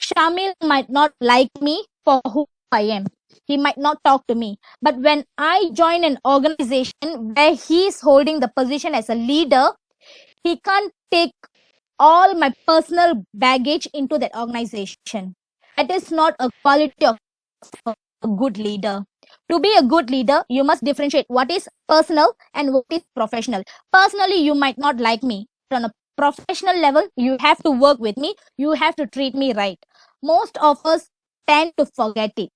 Shamil might not like me for who I am. He might not talk to me. But when I join an organization where he is holding the position as a leader, he can't take all my personal baggage into that organization. That is not a quality of a good leader. To be a good leader, you must differentiate what is personal and what is professional. Personally, you might not like me. On a professional level, you have to work with me, you have to treat me right. Most of us tend to forget it.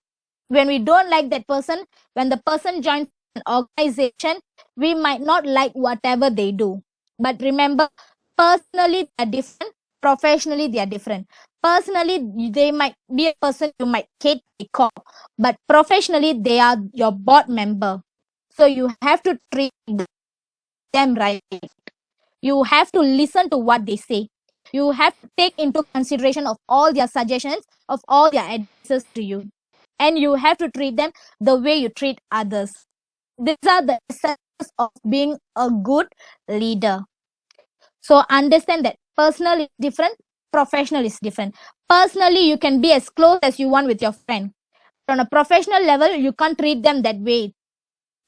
When we don't like that person, when the person joins an organization, we might not like whatever they do. But remember, personally, they are different, professionally, they are different. Personally, they might be a person you might hate because, but professionally, they are your board member. So you have to treat them right. You have to listen to what they say. You have to take into consideration of all their suggestions, of all their advices to you. And you have to treat them the way you treat others. These are the essence of being a good leader. So understand that personal is different, professional is different. Personally, you can be as close as you want with your friend. But on a professional level, you can't treat them that way.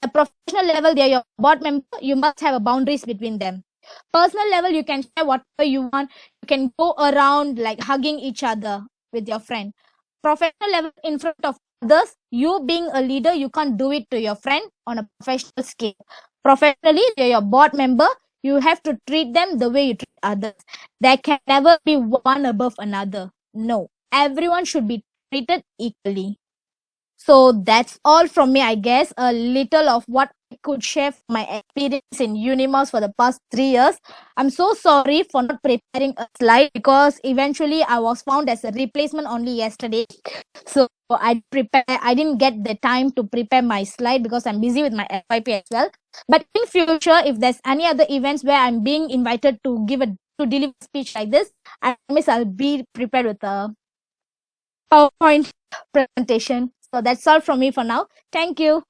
At a professional level, they are your board member. You must have a boundaries between them. Personal level, you can share whatever you want. You can go around like hugging each other with your friend. Professional level, in front of others, you being a leader, you can't do it to your friend on a professional scale. Professionally, they're your board member. You have to treat them the way you treat others. There can never be one above another. No, everyone should be treated equally. So that's all from me, I guess. A little of what I could share from my experience in Unimos for the past 3 years. I'm so sorry for not preparing a slide because eventually I was found as a replacement only yesterday. So I didn't get the time to prepare my slide because I'm busy with my FYP as well. But in future, if there's any other events where I'm being invited to deliver a speech like this, I promise I'll be prepared with a PowerPoint presentation. So that's all from me for now. Thank you.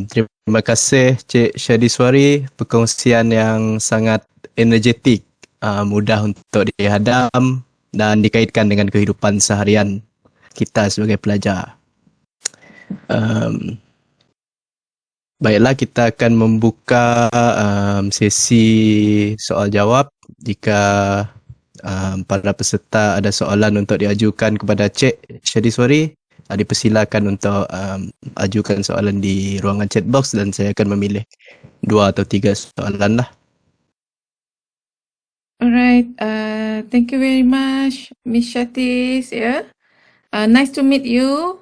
Terima kasih Cik Syadiswari, perkongsian yang sangat energetik, mudah untuk dihadam dan dikaitkan dengan kehidupan seharian kita sebagai pelajar. Baiklah, kita akan membuka sesi soal jawab. Jika para peserta ada soalan untuk diajukan kepada Cik Syadiswari, dipersilakan untuk ajukan soalan di ruangan chat box dan saya akan memilih 2 atau 3 soalan lah. Alright, thank you very much, Miss Shatis. Yeah, nice to meet you.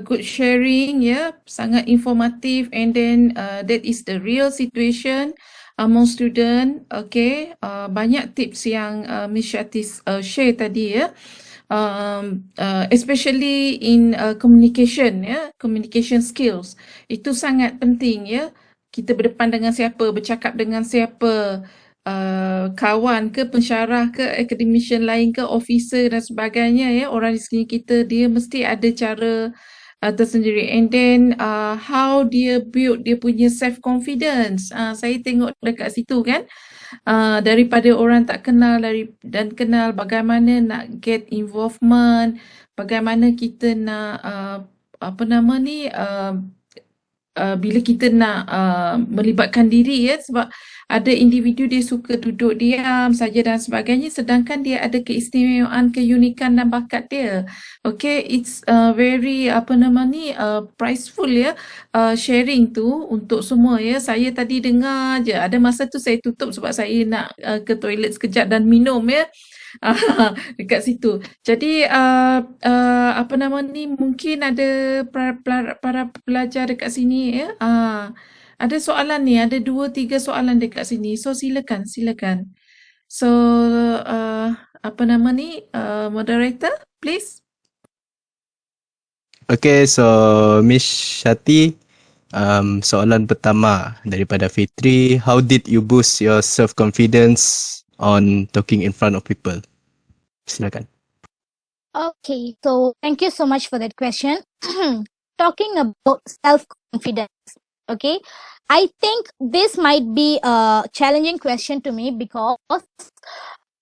Good sharing. Yeah, sangat informatif. And then that is the real situation among student. Okay, banyak tips yang Miss Shatis share tadi. Yeah. Especially in communication, communication skills itu sangat penting, kita berdepan dengan siapa, bercakap dengan siapa, kawan ke, pensyarah ke, academician lain ke, officer dan sebagainya, orang di sekeliling kita, dia mesti ada cara tersendiri. And then how dia build dia punya self confidence, saya tengok dekat situ kan. Daripada orang tak kenal dan kenal, bagaimana nak get involvement, bagaimana kita nak bila kita nak melibatkan diri, sebab ada individu dia suka duduk diam saja dan sebagainya, sedangkan dia ada keistimewaan, keunikan dan bakat dia. Okay, it's very prizeful sharing tu untuk semua. Saya tadi dengar je, ada masa tu saya tutup sebab saya nak ke toilet sekejap dan minum dekat situ. Jadi mungkin ada para pelajar dekat sini ada soalan ni, ada 2-3 soalan dekat sini. So silakan. So moderator, please. Okay, so Miss Shati, soalan pertama daripada Fitri, how did you boost your self-confidence on talking in front of people? Silakan. Okay, so thank you so much for that question. Talking about self-confidence, okay, I think this might be a challenging question to me because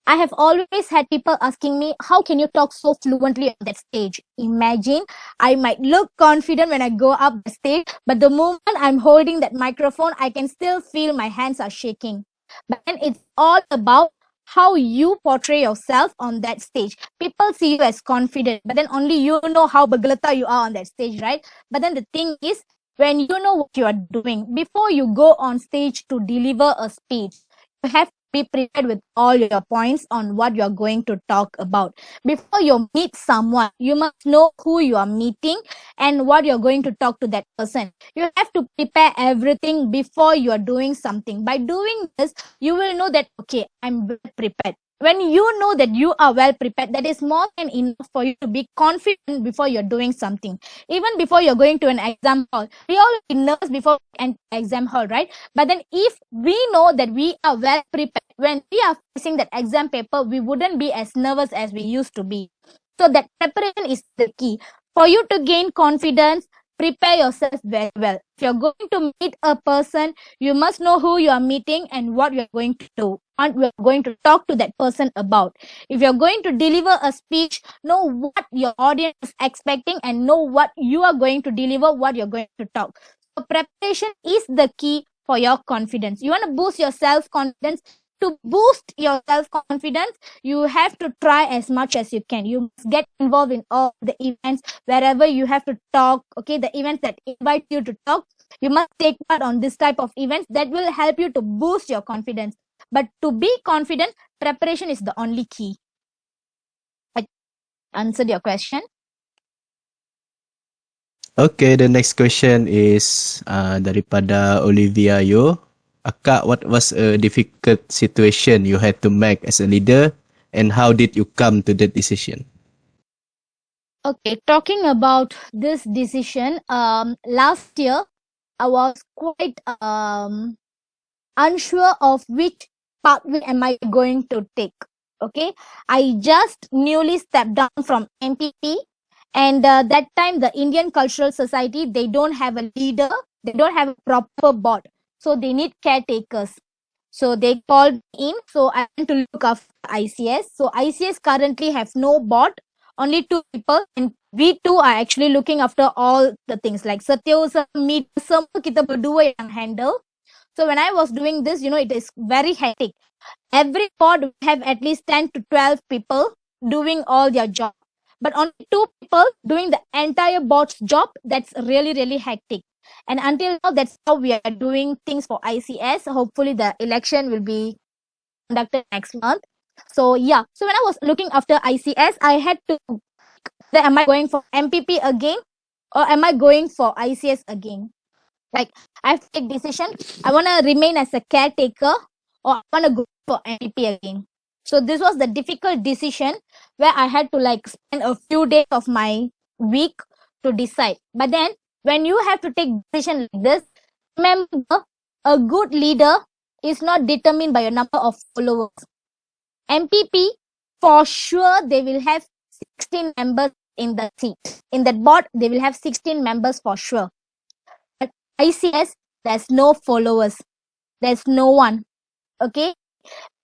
I have always had people asking me, how can you talk so fluently on that stage? Imagine I might look confident when I go up the stage, but the moment I'm holding that microphone, I can still feel my hands are shaking. But then it's all about how you portray yourself on that stage. People see you as confident, but then only you know how baglata you are on that stage, right? But then the thing is, when you know what you are doing, before you go on stage to deliver a speech, you have to be prepared with all your points on what you're going to talk about. Before you meet someone, you must know who you are meeting and what you're going to talk to that person. You have to prepare everything before you are doing something. By doing this, you will know that, okay, I'm well prepared. When you know that you are well prepared, that is more than enough for you to be confident before you're doing something. Even before you're going to an exam hall, we all be nervous before an exam hall, right? But then if we know that we are well prepared, when we are facing that exam paper, we wouldn't be as nervous as we used to be. So that preparation is the key. For you to gain confidence, prepare yourself very well. If you're going to meet a person, you must know who you are meeting and what you're going to do, and you're going to talk to that person about. If you're going to deliver a speech, know what your audience is expecting and know what you are going to deliver, what you're going to talk. So preparation is the key for your confidence. You want to boost your self-confidence. To boost your self-confidence, you have to try as much as you can. You must get involved in all the events wherever you have to talk. Okay, the events that invite you to talk, you must take part on this type of events that will help you to boost your confidence. But to be confident, preparation is the only key. I answered your question. Okay, the next question is daripada Olivia Yo. Akak, what was a difficult situation you had to make as a leader and how did you come to that decision? Okay, talking about this decision, last year I was quite unsure of which pathway am I going to take. Okay, I just newly stepped down from MPP, and that time the Indian Cultural Society, they don't have a leader, they don't have a proper board, so they need caretakers. So they called me in, so I went to look after ICS. So ICS currently have no board, only two people, and we two are actually looking after all the things like Satyosam, meet, semua kita berdua yang handle. So when I was doing this, it is very hectic. Every pod will have at least 10 to 12 people doing all their job. But only two people doing the entire board's job, that's really, really hectic. And until now, that's how we are doing things for ICS. Hopefully, the election will be conducted next month. So, yeah. So, when I was looking after ICS, I had to, am I going for MPP again or am I going for ICS again? Like, I have to take decision. I want to remain as a caretaker or I want to go for MPP again. So this was the difficult decision where I had to spend a few days of my week to decide. But then when you have to take decision like this, remember, a good leader is not determined by a number of followers. MPP, for sure, they will have 16 members in the seat. In that board, they will have 16 members for sure. But ICS, there's no followers. There's no one. Okay?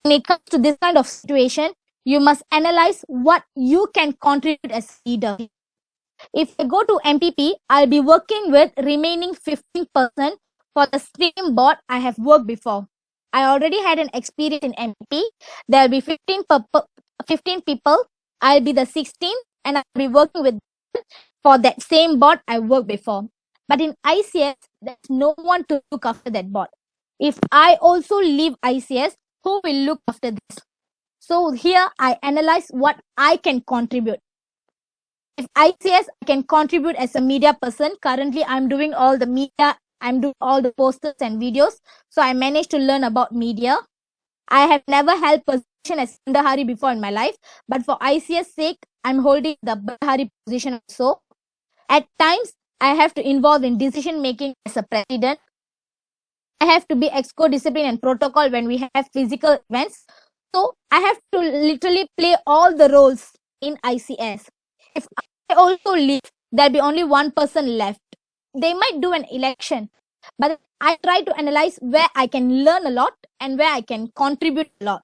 When it comes to this kind of situation, you must analyze what you can contribute as leader. If I go to MPP, I'll be working with remaining 15% for the same board I have worked before. I already had an experience in MPP. There'll be 15 people. I'll be the 16th and I'll be working with them for that same board I worked before. But in ICS, there's no one to look after that board. If I also leave ICS, who will look after this? So here I analyze what I can contribute. If ICS, I can contribute as a media person. Currently, I'm doing all the media, I'm doing all the posters and videos. So I managed to learn about media. I have never held position as Bendahari before in my life, but for ICS sake, I'm holding the Bendahari position also. At times, I have to involve in decision making as a president. I have to be exco discipline and protocol when we have physical events. So I have to literally play all the roles in ICS. If I also leave, there'll be only one person left. They might do an election, but I try to analyze where I can learn a lot and where I can contribute a lot.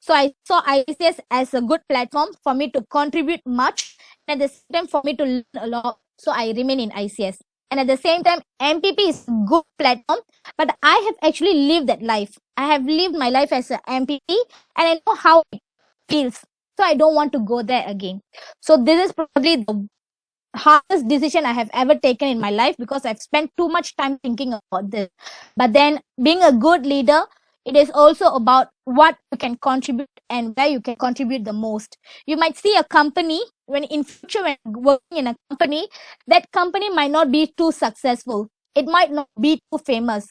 So I saw ICS as a good platform for me to contribute much, and at the same time for me to learn a lot. So I remain in ICS. And at the same time, MPP is a good platform, but I have actually lived that life. I have lived my life as an MPP, and I know how it feels. So I don't want to go there again. So this is probably the hardest decision I have ever taken in my life, because I've spent too much time thinking about this. But then, being a good leader, it is also about what you can contribute and where you can contribute the most. You might see a company, when in future when working in a company, that company might not be too successful. It might not be too famous.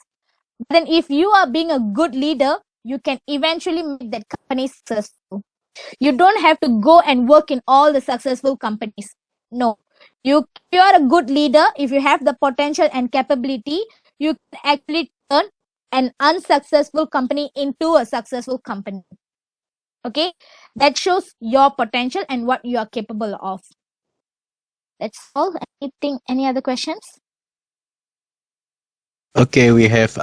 But then if you are being a good leader, you can eventually make that company successful. You don't have to go and work in all the successful companies. No. If you are a good leader, if you have the potential and capability, you can actually turn an unsuccessful company into a successful company. Okay? That shows your potential and what you are capable of. That's all. Any other questions? Okay, we have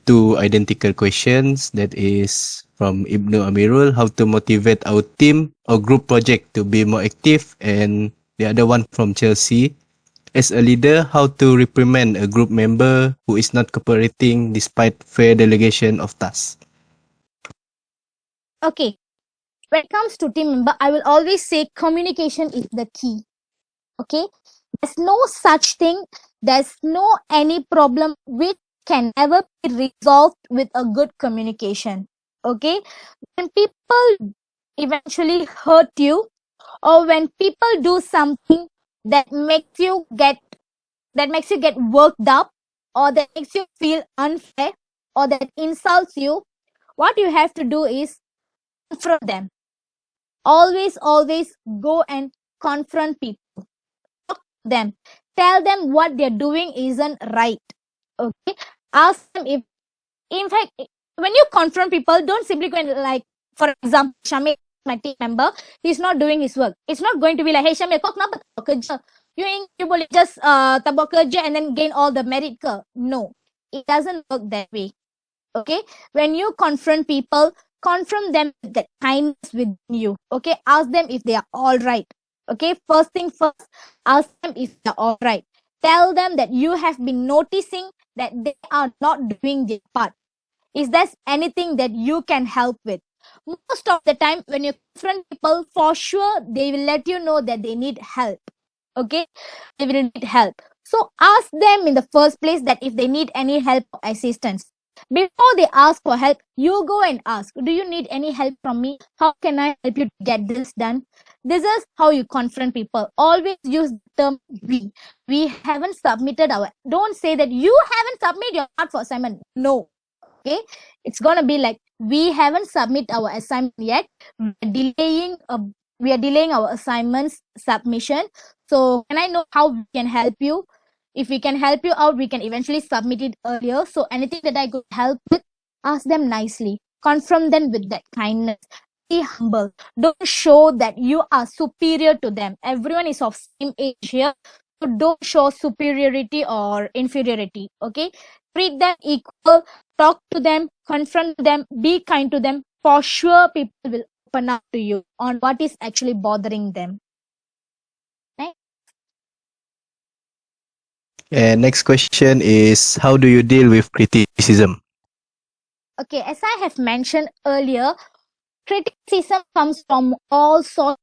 two identical questions. That is from Ibnu Amirul, how to motivate our team or group project to be more active, and the other one from Chelsea, as a leader, how to reprimand a group member who is not cooperating despite fair delegation of tasks. Okay. When it comes to team member, I will always say communication is the key. Okay? There's no such thing. There's no any problem which can never be resolved with a good communication. Okay? When people eventually hurt you, or when people do something that makes you get worked up, or that makes you feel unfair, or that insults you, what you have to do is confront them. Always go and confront people. Talk to them. Tell them what they're doing isn't right. Okay? Ask them if, in fact, when you confront people, don't simply go and, like, for example, Shamil, my team member, he's not doing his work. It's not going to be like, hey Shamil, kau kenapa tak buat kerja? You boleh just tak buat kerja and then gain all the merit ke? No. It doesn't work that way. Okay? When you confront people, confront them with that kindness within you. Okay? Ask them if they are all right. Okay? First thing first, ask them if they are all right. Tell them that you have been noticing that they are not doing their part. Is there anything that you can help with? Most of the time, when you confront people, for sure, they will let you know that they need help. Okay? They will need help. So ask them in the first place that if they need any help or assistance. Before they ask for help, you go and ask, do you need any help from me? How can I help you to get this done? This is how you confront people. Always use the term we. We haven't submitted our, don't say that you haven't submitted your part for assignment. No. Okay? It's gonna be like, we haven't submitted our assignment yet. We are delaying our assignments submission. So can I know how we can help you? If we can help you out, we can eventually submit it earlier. So anything that I could help with, ask them nicely. Confront them with that kindness. Be humble. Don't show that you are superior to them. Everyone is of same age here. So don't show superiority or inferiority. Okay? Treat them equal. Talk to them. Confront them. Be kind to them. For sure, people will open up to you on what is actually bothering them. Right? And next question is, how do you deal with criticism? Okay, as I have mentioned earlier, criticism comes from all sorts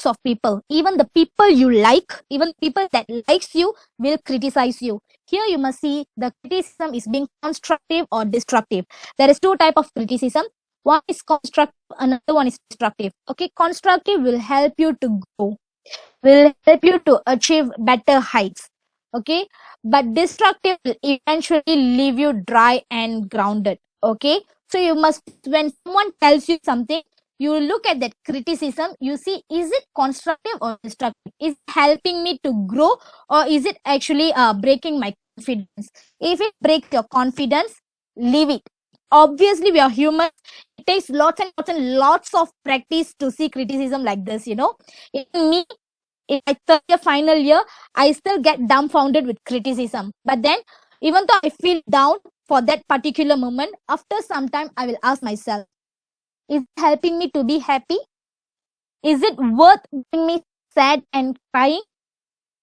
of people. Even the people you like, even people that likes you will criticize you. Here you must see the criticism is being constructive or destructive. There is two type of criticism. One is constructive, another one is destructive. Okay, constructive will help you to grow, will help you to achieve better heights. Okay, but destructive will eventually leave you dry and grounded. Okay, so you must, when someone tells you something, you look at that criticism, you see, is it constructive or destructive? Is it helping me to grow, or is it actually breaking my confidence? If it breaks your confidence, leave it. Obviously, we are humans. It takes lots and lots of practice to see criticism like this, you know. Even me, in my third year, final year, I still get dumbfounded with criticism. But then, even though I feel down, for that particular moment, after some time, I will ask myself, is it helping me to be happy? Is it worth making me sad and crying?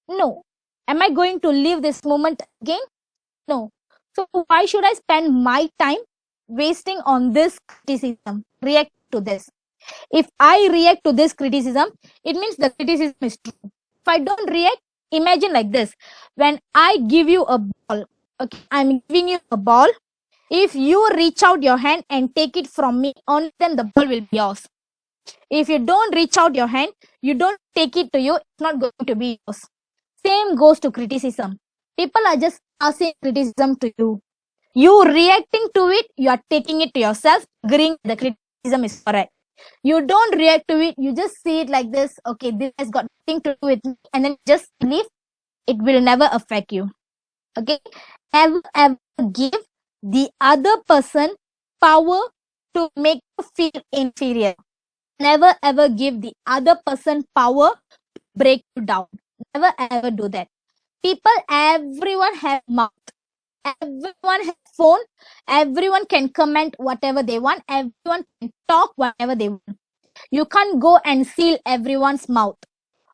No. Am I going to live this moment again? No. So why should I spend my time wasting on this criticism? React to this. If I react to this criticism, it means the criticism is true. If I don't react, imagine like this. When I give you a ball, okay, I'm giving you a ball. If you reach out your hand and take it from me, only then the ball will be yours. If you don't reach out your hand, you don't take it to you, it's not going to be yours. Same goes to criticism. People are just passing criticism to you. You reacting to it, you are taking it to yourself, agreeing the criticism is correct. You don't react to it, you just see it like this, okay, this has got nothing to do with me, and then just leave. It will never affect you. Okay? Never ever give the other person power to make you feel inferior. Never ever give the other person power to break you down. Never ever do that. People, everyone have mouth. Everyone has phone. Everyone can comment whatever they want. Everyone can talk whatever they want. You can't go and seal everyone's mouth.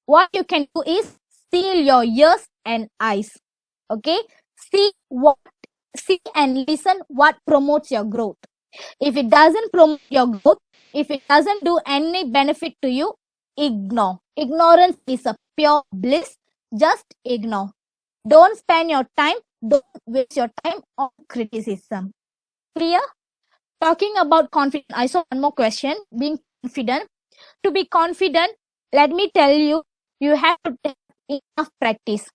What you can do is seal your ears and eyes. Okay? See and listen what promotes your growth. If it doesn't promote your growth, if it doesn't do any benefit to you, ignore. Ignorance is a pure bliss. Just ignore. Don't spend your time, don't waste your time on criticism. Clear? Talking about confidence, I saw one more question. Being confident. To be confident, let me tell you, you have to take enough practice.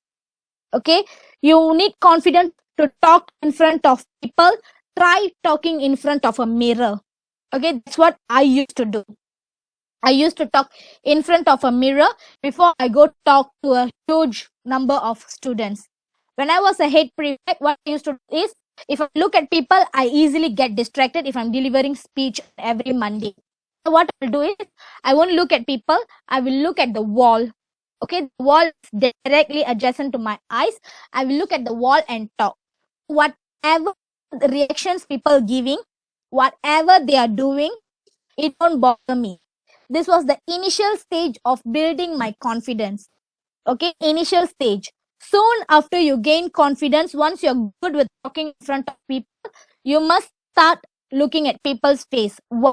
Okay? You need confidence to talk in front of people. Try talking in front of a mirror. Okay? That's what I used to do. I used to talk in front of a mirror before I go talk to a huge number of students. When I was a head prefect, what I used to do is, if I look at people, I easily get distracted if I'm delivering speech every Monday. So what I'll do is, I won't look at people, I will look at the wall. Okay, the wall is directly adjacent to my eyes. I will look at the wall and talk. Whatever the reactions people giving, whatever they are doing, it don't bother me. This was the initial stage of building my confidence. Okay, initial stage. Soon after you gain confidence, once you're good with talking in front of people, you must start looking at people's face. Why?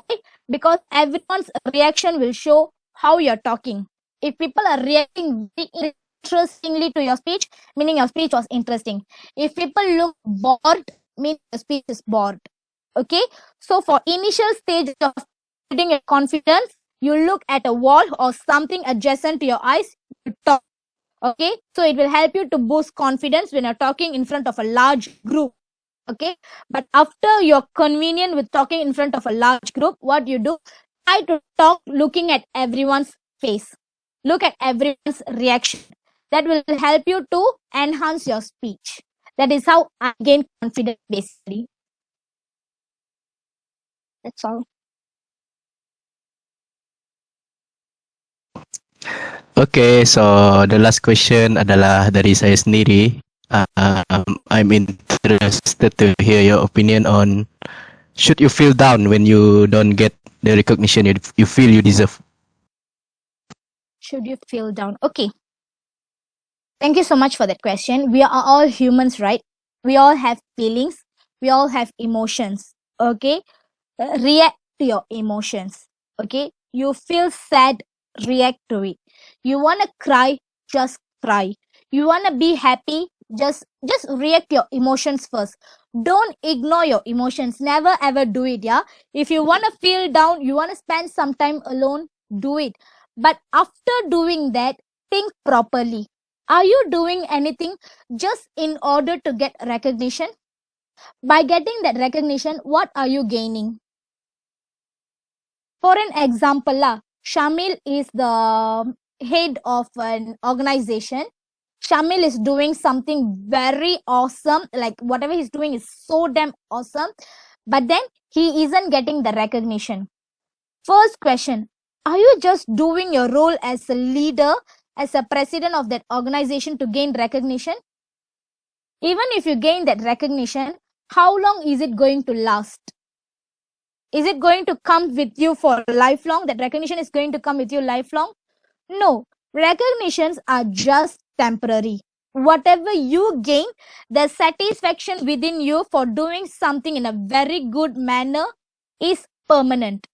Because everyone's reaction will show how you're talking. If people are reacting very interestingly to your speech, meaning your speech was interesting. If people look bored, meaning your speech is bored. Okay, so for initial stage of building your confidence, you look at a wall or something adjacent to your eyes, you talk. Okay, so it will help you to boost confidence when you're talking in front of a large group. Okay, but after you're convenient with talking in front of a large group, what you do, try to talk looking at everyone's face, look at everyone's reaction. That will help you to enhance your speech. That is how I gain confidence, basically. That's all. Okay, so the last question adalah dari saya sendiri. I'm interested to hear your opinion on, should you feel down when you don't get the recognition you feel you deserve? Should you feel down? Okay. Thank you so much for that question. We are all humans, right? We all have feelings. We all have emotions. Okay? React to your emotions. Okay? You feel sad, react to it. You want to cry, just cry. You want to be happy, just react to your emotions first. Don't ignore your emotions. Never ever do it, yeah? If you want to feel down, you want to spend some time alone, do it. But after doing that, think properly. Are you doing anything just in order to get recognition? By getting that recognition, what are you gaining? For an example, Shamil is the head of an organization. Shamil is doing something very awesome. Like whatever he's doing is so damn awesome. But then he isn't getting the recognition. First question, are you just doing your role as a leader, as a president of that organization to gain recognition? Even if you gain that recognition, how long is it going to last? Is it going to come with you for lifelong? That recognition is going to come with you lifelong? No, recognitions are just temporary. Whatever you gain, the satisfaction within you for doing something in a very good manner is permanent.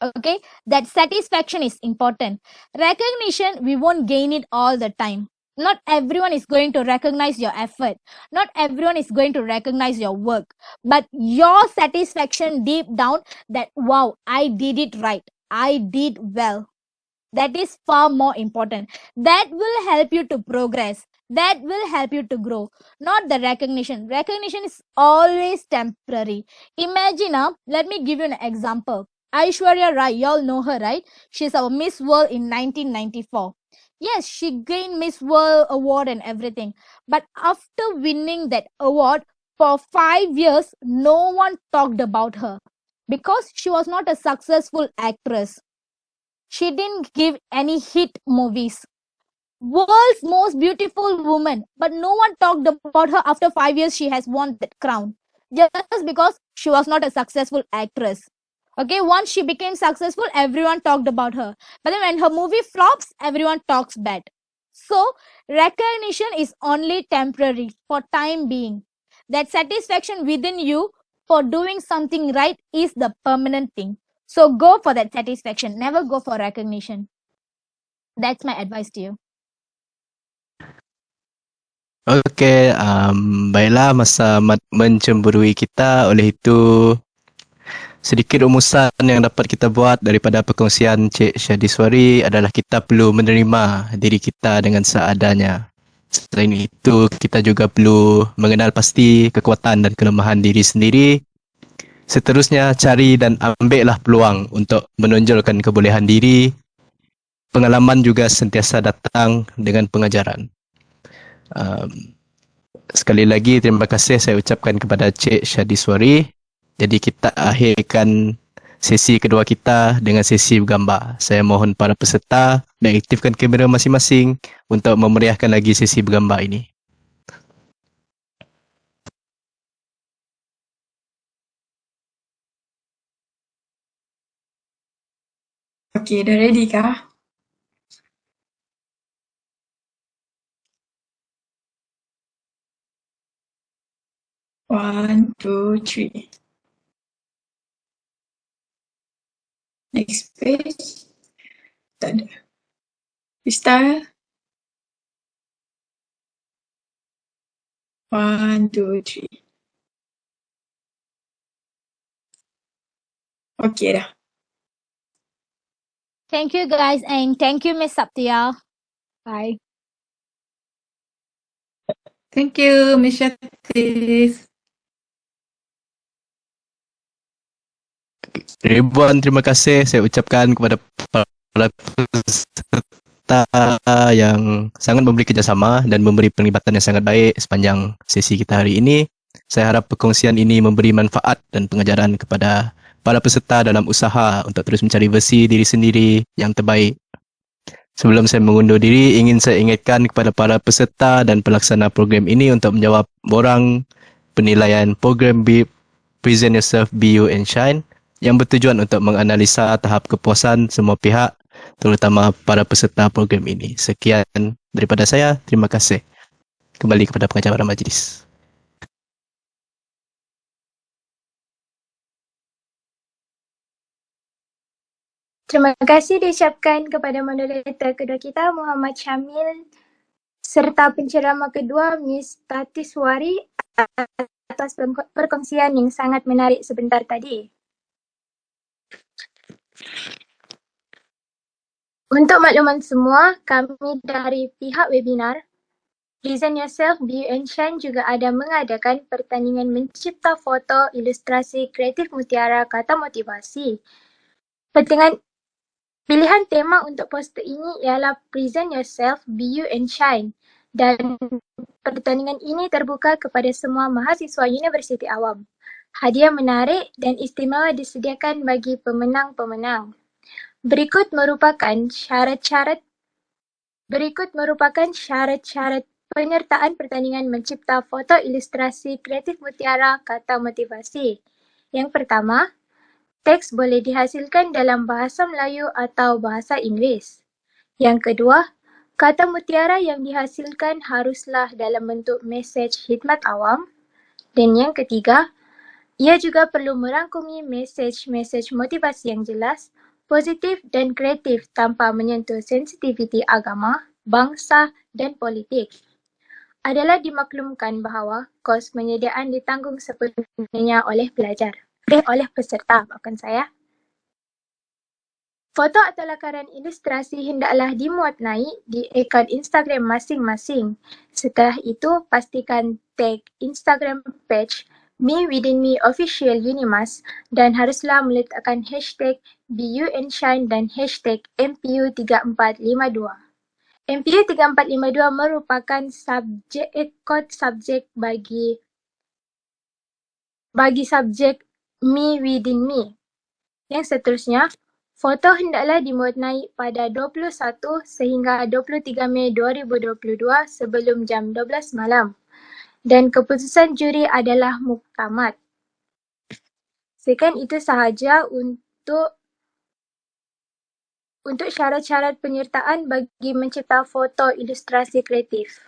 Okay, that satisfaction is important. Recognition, we won't gain it all the time. Not everyone is going to recognize your effort. Not everyone is going to recognize your work. But your satisfaction deep down that, wow, I did it right. I did well. That is far more important. That will help you to progress. That will help you to grow. Not the recognition. Recognition is always temporary. Imagine, let me give you an example. Aishwarya Rai, you all know her, right? She's our Miss World in 1994. Yes, she gained Miss World award and everything. But after winning that award, for 5 years, no one talked about her because she was not a successful actress. She didn't give any hit movies. World's most beautiful woman, but no one talked about her after 5 years she has won that crown. Just because she was not a successful actress. Okay, once she became successful, everyone talked about her. But then when her movie flops, everyone talks bad. So, recognition is only temporary for time being. That satisfaction within you for doing something right is the permanent thing. So, go for that satisfaction. Never go for recognition. That's my advice to you. Okey, baiklah masa mencemburui kita, oleh itu sedikit rumusan yang dapat kita buat daripada perkongsian Cik Syadiswari adalah kita perlu menerima diri kita dengan seadanya. Selain itu, kita juga perlu mengenal pasti kekuatan dan kelemahan diri sendiri. Seterusnya, cari dan ambillah peluang untuk menonjolkan kebolehan diri. Pengalaman juga sentiasa datang dengan pengajaran. Sekali lagi, terima kasih saya ucapkan kepada Cik Syadiswari. Jadi kita akhirkan sesi kedua kita dengan sesi bergambar. Saya mohon para peserta mengaktifkan kamera masing-masing untuk memeriahkan lagi sesi bergambar ini. Okey, dah ready kah? One, two, three. Next page. Tak ada. Freestyle. One, two, three. Okey dah. Thank you guys and thank you Miss Saptia. Bye. Thank you, Miss Shatis. Ribuan terima kasih saya ucapkan kepada para peserta yang sangat memberi kerjasama dan memberi penglibatan yang sangat baik sepanjang sesi kita hari ini. Saya harap perkongsian ini memberi manfaat dan pengajaran kepada para peserta dalam usaha untuk terus mencari versi diri sendiri yang terbaik. Sebelum saya mengundur diri, ingin saya ingatkan kepada para peserta dan pelaksana program ini untuk menjawab borang penilaian program Present Yourself, Be You and Shine yang bertujuan untuk menganalisa tahap kepuasan semua pihak, terutama para peserta program ini. Sekian daripada saya. Terima kasih. Kembali kepada pengacara majlis. Terima kasih diucapkan kepada moderator kedua kita, Muhammad Syamil, serta penceramah kedua, Miss Tatiswari, atas perkongsian yang sangat menarik sebentar tadi. Untuk makluman semua, kami dari pihak webinar, Present Yourself, Be You and Shine juga ada mengadakan pertandingan mencipta foto ilustrasi kreatif mutiara kata motivasi. Pilihan tema untuk poster ini ialah Present Yourself, Be You and Shine, dan pertandingan ini terbuka kepada semua mahasiswa Universiti Awam. Hadiah menarik dan istimewa disediakan bagi pemenang-pemenang. Berikut merupakan syarat-syarat penyertaan pertandingan mencipta foto ilustrasi kreatif mutiara kata motivasi. Yang pertama, teks boleh dihasilkan dalam bahasa Melayu atau bahasa Inggeris. Yang kedua, kata mutiara yang dihasilkan haruslah dalam bentuk mesej khidmat awam. Dan yang ketiga, ia juga perlu merangkumi mesej-mesej motivasi yang jelas, positif dan kreatif tanpa menyentuh sensitiviti agama, bangsa dan politik. Adalah dimaklumkan bahawa kos penyediaan ditanggung sepenuhnya oleh oleh peserta, maafkan saya. Foto atau lakaran ilustrasi hendaklah dimuat naik di akaun Instagram masing-masing. Setelah itu, pastikan tag Instagram page Me Within Me Official Unimas dan haruslah meletakkan hashtag BUandShine dan hashtag MPU3452. MPU 3452 merupakan kod subjek bagi subjek Me Within Me. Yang seterusnya, foto hendaklah dimuat naik pada 21 sehingga 23 Mei 2022 sebelum jam 12 malam. Dan keputusan juri adalah muktamad. Sekian itu sahaja untuk syarat-syarat penyertaan bagi mencipta foto ilustrasi kreatif.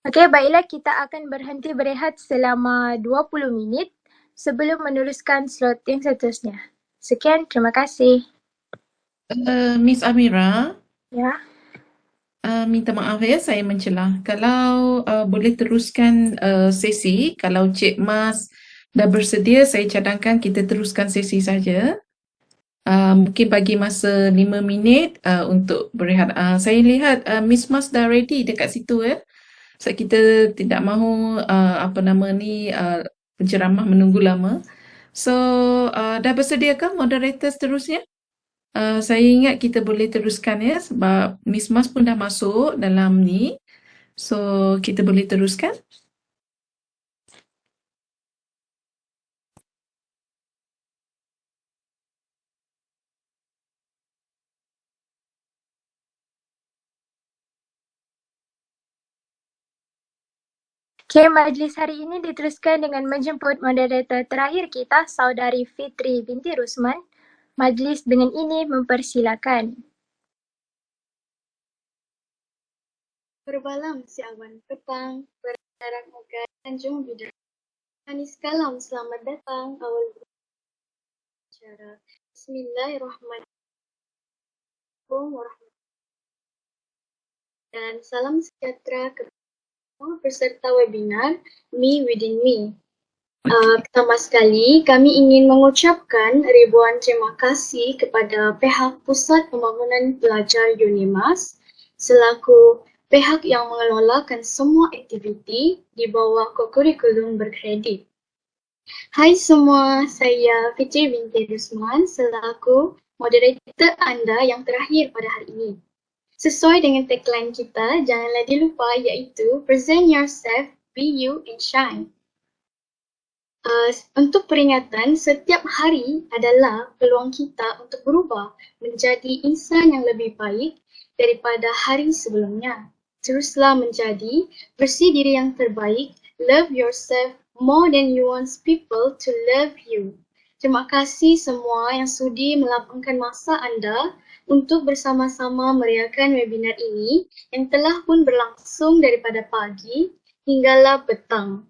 Okey, baiklah, kita akan berhenti berehat selama 20 minit sebelum meneruskan slot yang seterusnya. Sekian, terima kasih. Miss Amira, Ya. minta maaf ya saya mencelah. Kalau boleh teruskan sesi, kalau Cik Mas dah bersedia, saya cadangkan kita teruskan sesi saja. Mungkin bagi masa 5 minit untuk berehat. Saya lihat Miss Mas dah ready dekat situ ya. So kita tidak mahu penceramah menunggu lama. So dah bersediakah moderator seterusnya? Saya ingat kita boleh teruskan ya sebab Miss Mas pun dah masuk dalam ni. So kita boleh teruskan. Okey, majlis hari ini diteruskan dengan menjemput moderator terakhir kita, Saudari Fitri binti Rusman. Majlis dengan ini mempersilakan. Berbalam si awan petang, berdarat muka Tanjung Bidang. Anis kalam, selamat datang. Awal bicara. Bismillahirrahmanirrahim. Dan salam sejahtera kepada semua peserta webinar Me Within Me. Pertama sekali, kami ingin mengucapkan ribuan terima kasih kepada pihak Pusat Pembangunan Pelajar Unimas selaku pihak yang mengelolakan semua aktiviti di bawah kurikulum berkredit. Hai semua, saya Fitri binti Rusman selaku moderator anda yang terakhir pada hari ini. Sesuai dengan tagline kita, janganlah dilupa iaitu Present Yourself, Be You and Shine. Untuk peringatan, setiap hari adalah peluang kita untuk berubah menjadi insan yang lebih baik daripada hari sebelumnya. Teruslah menjadi bersih diri yang terbaik, love yourself more than you want people to love you. Terima kasih semua yang sudi melapangkan masa anda untuk bersama-sama meriakan webinar ini yang telah pun berlangsung daripada pagi hinggalah petang.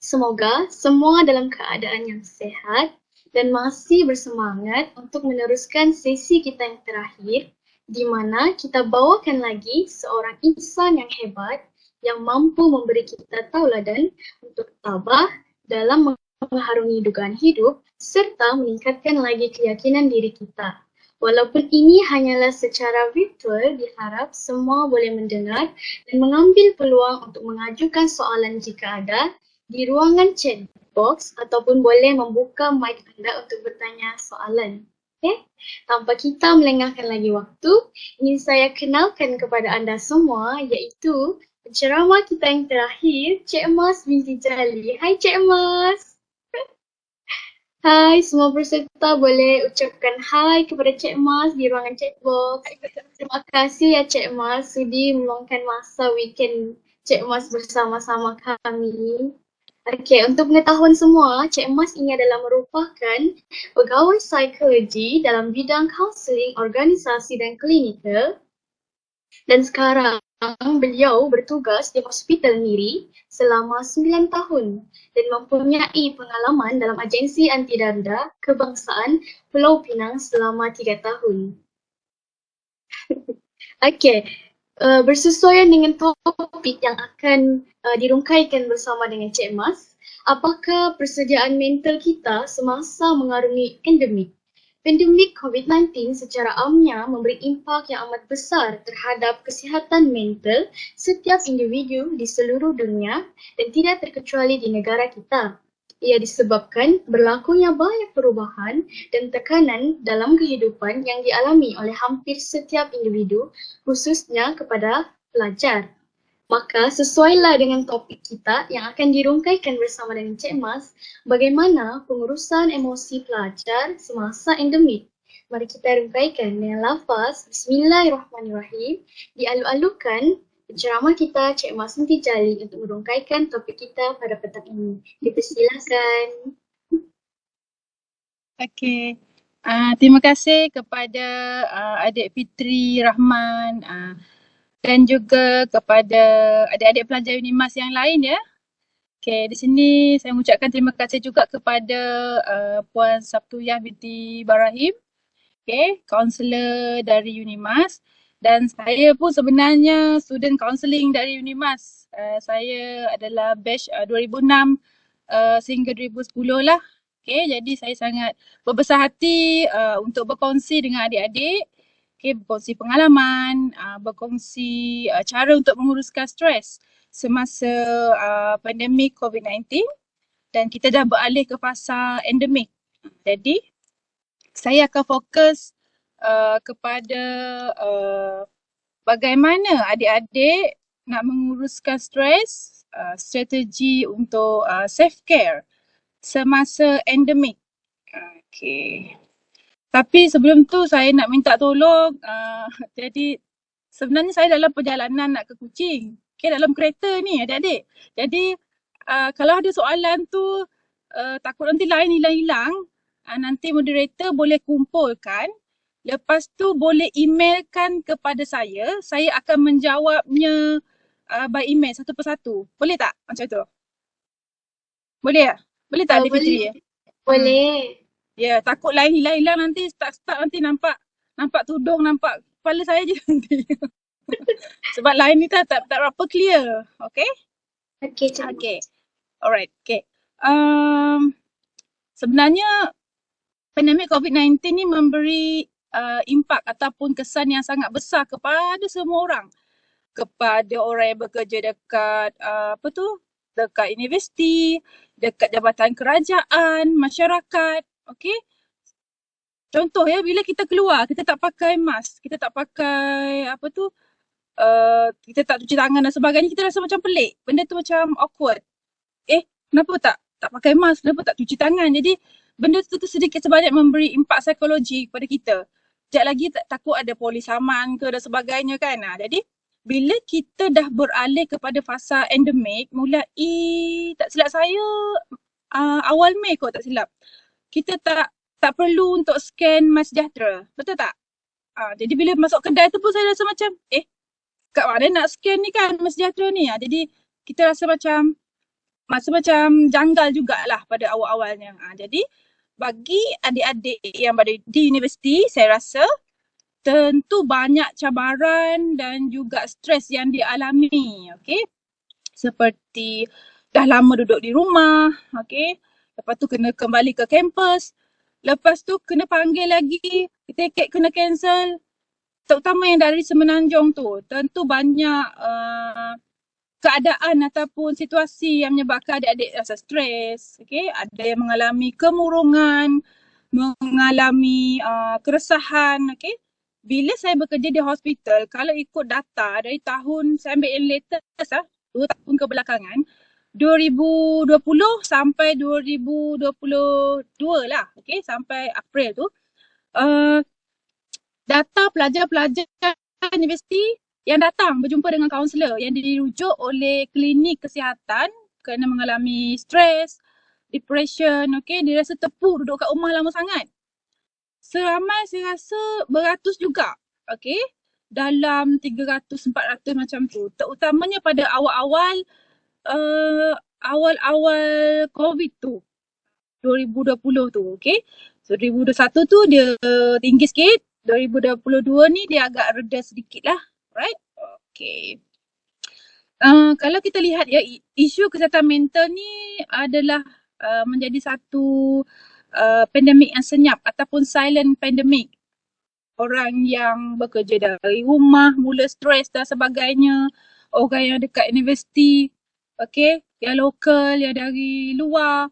Semoga semua dalam keadaan yang sehat dan masih bersemangat untuk meneruskan sesi kita yang terakhir di mana kita bawakan lagi seorang insan yang hebat yang mampu memberi kita tauladan untuk tabah dalam mengharungi dugaan hidup serta meningkatkan lagi keyakinan diri kita. Walaupun ini hanyalah secara virtual, diharap semua boleh mendengar dan mengambil peluang untuk mengajukan soalan jika ada di ruangan chat box ataupun boleh membuka mic anda untuk bertanya soalan. Okay? Tanpa kita melengahkan lagi waktu, ingin saya kenalkan kepada anda semua iaitu penceramah kita yang terakhir, Cik Mas binti Jali. Hai Cik Mas. Hai semua peserta, boleh ucapkan hai kepada Cik Mas di ruangan chat box. Terima kasih ya Cik Mas sudi meluangkan masa weekend Cik Mas bersama-sama kami. Okey, untuk pengetahuan semua, Cik Mas ini adalah merupakan pegawai psikologi dalam bidang kaunseling, organisasi dan klinikal. Dan sekarang beliau bertugas di Hospital Miri selama 9 tahun dan mempunyai pengalaman dalam agensi anti danda kebangsaan Pulau Pinang selama 3 tahun. Okey, bersesuaian dengan topik yang akan dirungkaikan bersama dengan Cik Mas, apakah persediaan mental kita semasa mengarungi endemik? Pandemik COVID-19 secara amnya memberi impak yang amat besar terhadap kesihatan mental setiap individu di seluruh dunia dan tidak terkecuali di negara kita. Ia disebabkan berlakunya banyak perubahan dan tekanan dalam kehidupan yang dialami oleh hampir setiap individu, khususnya kepada pelajar. Maka sesuailah dengan topik kita yang akan dirungkaikan bersama dengan Cik Mas, bagaimana pengurusan emosi pelajar semasa endemik. Mari kita rungkaikan dengan lafaz Bismillahirrahmanirrahim, dialu-alukan penceramah kita Cik Mas Nanti Jali untuk merungkaikan topik kita pada petang ini. Dipersilakan. Okey. Terima kasih kepada adik Fitri Rahman dan juga kepada adik-adik pelajar Unimas yang lain ya. Okey, di sini saya mengucapkan terima kasih juga kepada Puan Sabtuyah binti Barahim, okey, kaunselor dari Unimas, dan saya pun sebenarnya student counselling dari Unimas. Saya adalah batch 2006 sehingga 2010 lah. Okey, jadi saya sangat berbesar hati untuk berkongsi dengan adik-adik. Okay, berkongsi pengalaman, berkongsi cara untuk menguruskan stres semasa pandemik COVID-19 dan kita dah beralih ke fasa endemik. Jadi, saya akan fokus kepada bagaimana adik-adik nak menguruskan stres, strategi untuk self-care semasa endemik. Okay. Tapi sebelum tu saya nak minta tolong, jadi sebenarnya saya dalam perjalanan nak ke Kuching. Okay, dalam kereta ni adik-adik. Jadi kalau ada soalan tu takut nanti line hilang-hilang, nanti moderator boleh kumpulkan. Lepas tu boleh emailkan kepada saya akan menjawabnya by email satu persatu. Boleh tak macam tu? Boleh tak? Boleh tak Adik Fitri? Boleh. Ya, takut lain hilang-hilang nanti start nanti nampak tudung, nampak kepala saya je nanti. Sebab line ni tak berapa clear. Okay? Okey, Cik Mas. Okay. Alright. Okay. Sebenarnya pandemik COVID-19 ni memberi impak ataupun kesan yang sangat besar kepada semua orang. Kepada orang yang bekerja dekat dekat universiti, dekat jabatan kerajaan, masyarakat. Okey. Contoh ya, bila kita keluar, kita tak pakai mask, kita tak pakai kita tak cuci tangan dan sebagainya, kita rasa macam pelik. Benda tu macam awkward. Kenapa tak pakai mask, kenapa tak cuci tangan? Jadi benda tu sedikit sebanyak memberi impak psikologi kepada kita. Sekejap lagi takut ada polis saman ke dan sebagainya kan. Jadi bila kita dah beralih kepada fasa endemik, mulai tak silap saya awal Mei kot tak silap. Kita tak perlu untuk scan MySejahtera. Betul tak? Jadi bila masuk kedai tu pun saya rasa macam kat mana nak scan ni kan MySejahtera ni. Jadi kita rasa macam janggal jugalah pada awal-awalnya. Jadi bagi adik-adik yang berada di universiti, saya rasa tentu banyak cabaran dan juga stres yang dialami. Okay? Seperti dah lama duduk di rumah. Okay? Lepas tu kena kembali ke kampus. Lepas tu kena panggil lagi, tiket kena cancel. Terutama yang dari Semenanjung tu, tentu banyak keadaan ataupun situasi yang menyebabkan adik-adik rasa stres. Okay? Ada yang mengalami kemurungan, mengalami keresahan. Okay? Bila saya bekerja di hospital, kalau ikut data dari tahun, saya ambil yang latest 2 tahun kebelakangan, 2020 sampai 2022 lah. Okay, sampai April tu. Data pelajar-pelajar universiti yang datang berjumpa dengan kaunselor yang dirujuk oleh klinik kesihatan kerana mengalami stres, depression, okay, dia rasa tepuh duduk kat rumah lama sangat. Seramai saya rasa beratus juga, okay, dalam 300-400 macam tu. Terutamanya pada awal-awal COVID tu, 2020 tu, okay. So 2021 tu dia tinggi sikit, 2022 ni dia agak reda sedikit lah, right? Okay. Kalau kita lihat ya, isu kesihatan mental ni adalah menjadi satu pandemik yang senyap ataupun silent pandemik. Orang yang bekerja dari rumah, mula stres dan sebagainya, orang yang dekat universiti, okay, yang lokal, yang dari luar,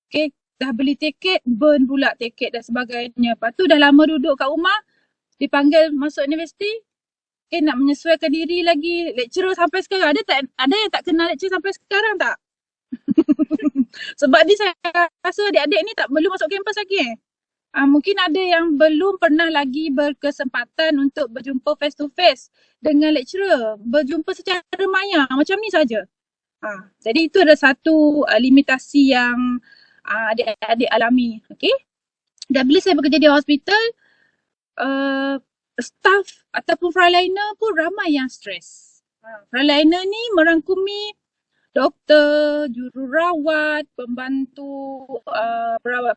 okay, dah beli tiket, burn pula tiket dan sebagainya. Lepas tu dah lama duduk kat rumah, dipanggil masuk universiti, okay, nak menyesuaikan diri lagi. Lecturer sampai sekarang, ada yang tak kenal lecturer sampai sekarang tak? Sebab ni saya rasa adik-adik ni tak belum masuk kampus lagi mungkin ada yang belum pernah lagi berkesempatan untuk berjumpa face to face dengan lecturer, berjumpa secara maya macam ni saja. Jadi itu ada satu limitasi yang adik-adik alami, okay? Dan bila saya bekerja di hospital, staff ataupun frontliner pun ramai yang stres. Frontliner ni merangkumi doktor, jururawat, pembantu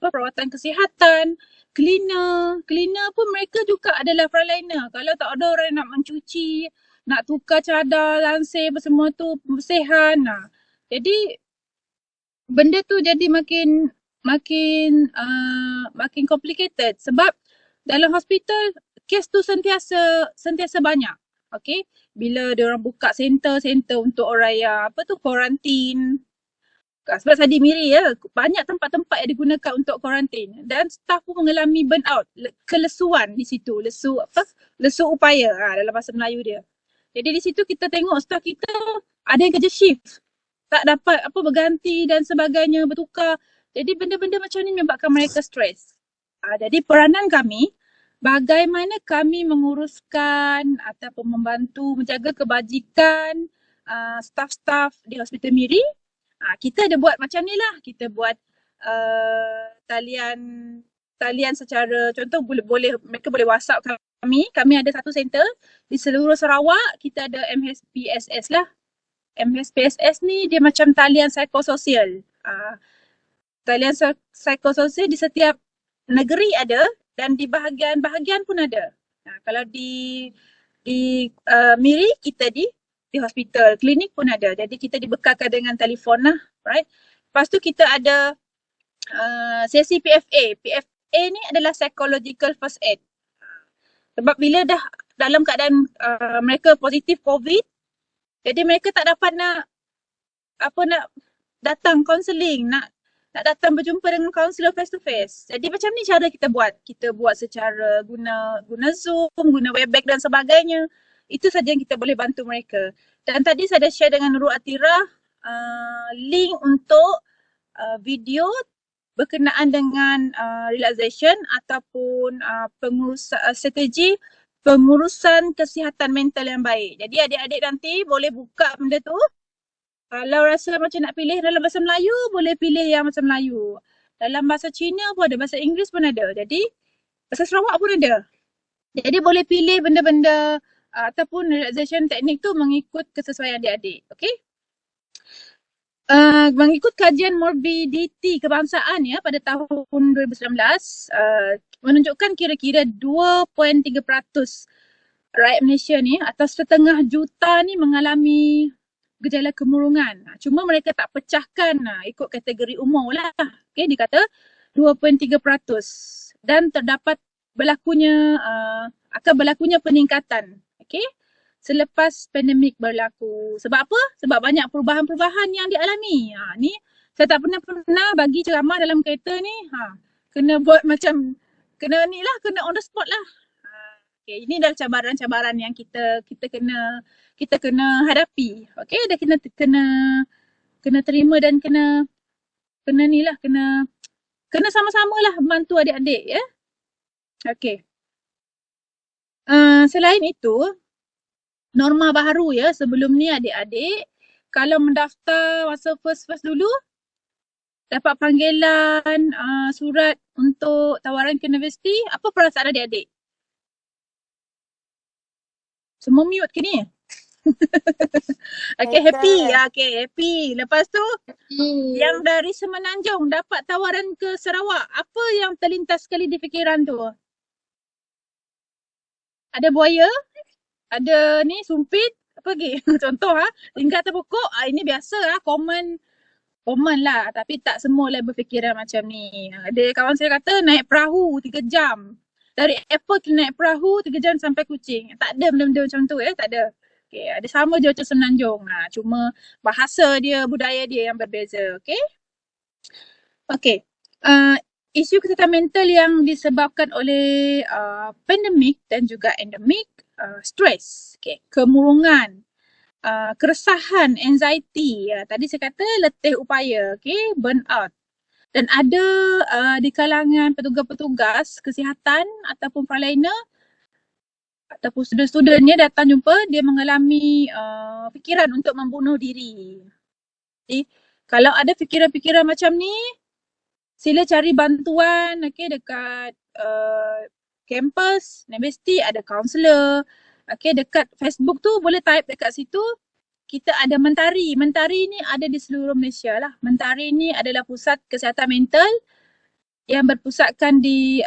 perawatan kesihatan, cleaner. Cleaner pun mereka juga adalah frontliner. Kalau tak ada orang nak mencuci, nak tukar cadar, lansir, semua tu pembersihan. Jadi benda tu jadi makin complicated sebab dalam hospital kes tu sentiasa banyak. Okay, bila dia orang buka center untuk orang yang kuarantin. Sebab saya di Miri ya, banyak tempat-tempat yang digunakan untuk kuarantin dan staff pun mengalami burnout, kelesuan di situ, lesu upaya dalam bahasa Melayu dia. Jadi di situ kita tengok staff kita ada yang kerja shift, tak dapat berganti dan sebagainya, bertukar. Jadi benda-benda macam ni menyebabkan mereka stres. Jadi peranan kami, bagaimana kami menguruskan ataupun membantu menjaga kebajikan staff-staff di Hospital Miri. Kita ada buat macam ni lah. Kita buat talian secara, contoh mereka boleh WhatsApp kami. Kami ada satu center di seluruh Sarawak. Kita ada MHPSS lah. MHPSS ni dia macam talian psikososial. Talian psikososial di setiap negeri ada. Dan di bahagian-bahagian pun ada. Kalau di Miri, kita di hospital, klinik pun ada. Jadi kita dibekalkan dengan telefon lah, right? Lepas tu kita ada sesi PFA. PFA ni adalah psychological first aid. Sebab bila dah dalam keadaan mereka positif COVID, jadi mereka tak dapat nak datang counselling, nak datang berjumpa dengan kaunselor face to face. Jadi macam ni cara kita buat. Kita buat secara guna Zoom, guna Webex dan sebagainya. Itu saja yang kita boleh bantu mereka. Dan tadi saya dah share dengan Nurul Atirah link untuk video berkenaan dengan relaxation ataupun strategi pengurusan kesihatan mental yang baik. Jadi adik-adik nanti boleh buka benda tu. Kalau rasa macam nak pilih dalam bahasa Melayu, boleh pilih yang bahasa Melayu. Dalam bahasa Cina pun ada, bahasa Inggeris pun ada. Jadi, bahasa Sarawak pun ada. Jadi, boleh pilih benda-benda ataupun relaxation teknik tu mengikut kesesuaian adik-adik. Okay? Mengikut kajian morbidity kebangsaan ya pada tahun 2019, menunjukkan kira-kira 2.3% rakyat Malaysia ni atau 1.5 juta ni mengalami gejala kemurungan. Cuma mereka tak pecahkan ikut kategori umur lah. Okay, dia kata 2.3% dan terdapat akan berlakunya peningkatan. Okay, selepas pandemik berlaku. Sebab apa? Sebab banyak perubahan-perubahan yang dialami. Ni saya tak pernah bagi ceramah dalam kereta ni. Kena buat macam kena on the spot lah. Okay, ini adalah cabaran-cabaran yang kita kena hadapi. Okay, dah kena kena terima dan kena ni lah, kena sama-sama lah membantu adik-adik ya. Okey. Selain itu, norma baru ya, sebelum ni adik-adik kalau mendaftar masa first dulu dapat panggilan surat untuk tawaran ke universiti, apa perasaan adik-adik? Semua mute ke ni? Okay, happy. Okay, happy. Lepas tu yang dari Semenanjung dapat tawaran ke Sarawak, apa yang terlintas sekali di fikiran tu? Ada buaya? Ada ni sumpit? Apa lagi? Contoh tinggal atas pokok. Ini biasa common lah. Tapi tak semua lah berfikiran macam ni. Ada kawan saya kata naik perahu 3 jam. Dari airport naik perahu 3 jam sampai Kuching. Tak ada benda-benda macam tu tak ada. Okay, ada sama je macam Semenanjung. Cuma bahasa dia, budaya dia yang berbeza. Okay. Isu kesihatan mental yang disebabkan oleh pandemik dan juga endemik, stres, kemurungan, keresahan, anxiety. Tadi saya kata letih upaya, burnout. Dan ada di kalangan petugas-petugas kesihatan ataupun frontliner ataupun student-studentnya datang jumpa, dia mengalami fikiran untuk membunuh diri. Jadi, kalau ada fikiran-fikiran macam ni, sila cari bantuan dekat kampus, universiti, ada kaunselor. Dekat Facebook tu boleh type dekat situ. Kita ada mentari. Mentari ni ada di seluruh Malaysia lah. Mentari ni adalah pusat kesihatan mental yang berpusatkan di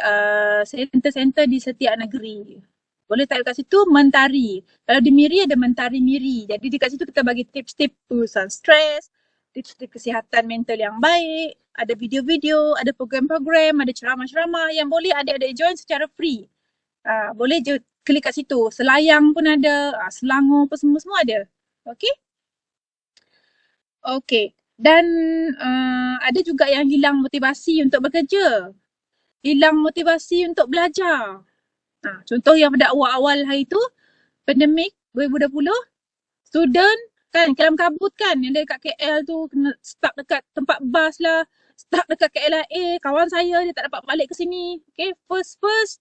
center-center di setiap negeri. Boleh type kat situ mentari. Kalau di Miri ada mentari Miri. Jadi dekat situ kita bagi tips-tips urusan stres, tips-tips kesihatan mental yang baik, ada video-video, ada program-program, ada ceramah-ceramah yang boleh adik-adik join secara free. Boleh je klik kat situ. Selayang pun ada, Selangor pun semua ada. Okay. Dan ada juga yang hilang motivasi untuk bekerja. Hilang motivasi untuk belajar. Contoh yang pada awal-awal hari tu, pandemik 2020, student kan kelam kabut kan, yang dekat KL tu kena stuck dekat tempat bas lah, stuck dekat KLIA. Kawan saya dia tak dapat balik ke sini. First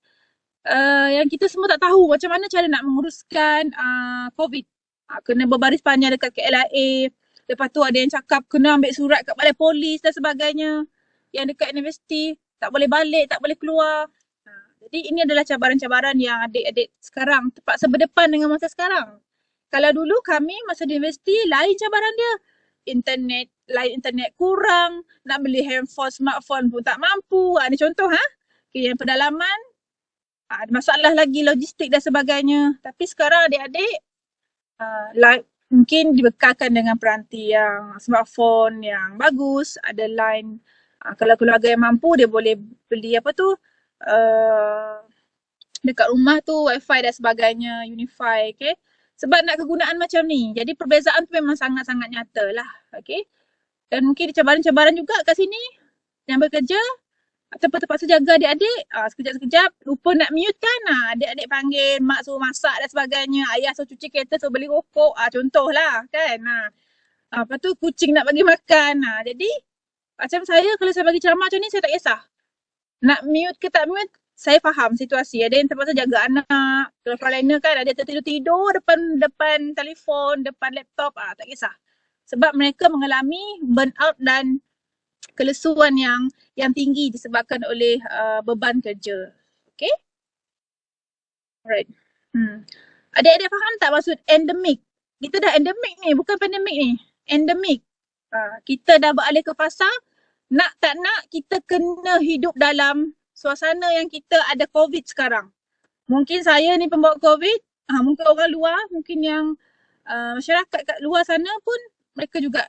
yang kita semua tak tahu macam mana cara nak menguruskan COVID. Kena berbaris panjang dekat KLIA. Lepas tu ada yang cakap kena ambil surat kat balai polis dan sebagainya. Yang dekat universiti tak boleh balik, tak boleh keluar. Jadi ini adalah cabaran-cabaran yang adik-adik sekarang terpaksa berdepan dengan masa sekarang. Kalau dulu kami masa di universiti lain cabaran dia. Internet kurang, nak beli handphone, smartphone pun tak mampu. Ini contoh yang pedalaman, ada masalah lagi logistik dan sebagainya. Tapi sekarang adik-adik mungkin dibekalkan dengan peranti yang smartphone yang bagus, ada line. Kalau keluarga yang mampu dia boleh beli dekat rumah tu wifi dan sebagainya, Unify, sebab nak kegunaan macam ni. Jadi perbezaan tu memang sangat-sangat nyata lah. Dan mungkin cabaran-cabaran juga kat sini yang bekerja terpaksa jaga adik-adik. Sekejap-sekejap lupa nak mute kan. Adik-adik panggil, mak suruh masak dan sebagainya. Ayah suruh cuci kereta, suruh beli rokok. Contoh lah kan. Lepas tu kucing nak bagi makan. Jadi macam saya kalau saya bagi ceramah macam ni saya tak kisah. Nak mute ke tak mute, saya faham situasi. Ada yang terpaksa jaga anak. Kalau frontliner kan ada tertidur-tidur depan telefon, depan laptop. Tak kisah. Sebab mereka mengalami burnout dan kelesuan yang tinggi disebabkan oleh beban kerja. Alright. Adik-adik faham tak maksud endemik? Kita dah endemik ni, bukan pandemik ni. Endemik. Kita dah beralih ke fasa, nak tak nak kita kena hidup dalam suasana yang kita ada COVID sekarang. Mungkin saya ni pembawa COVID, mungkin orang luar, mungkin yang masyarakat kat luar sana pun mereka juga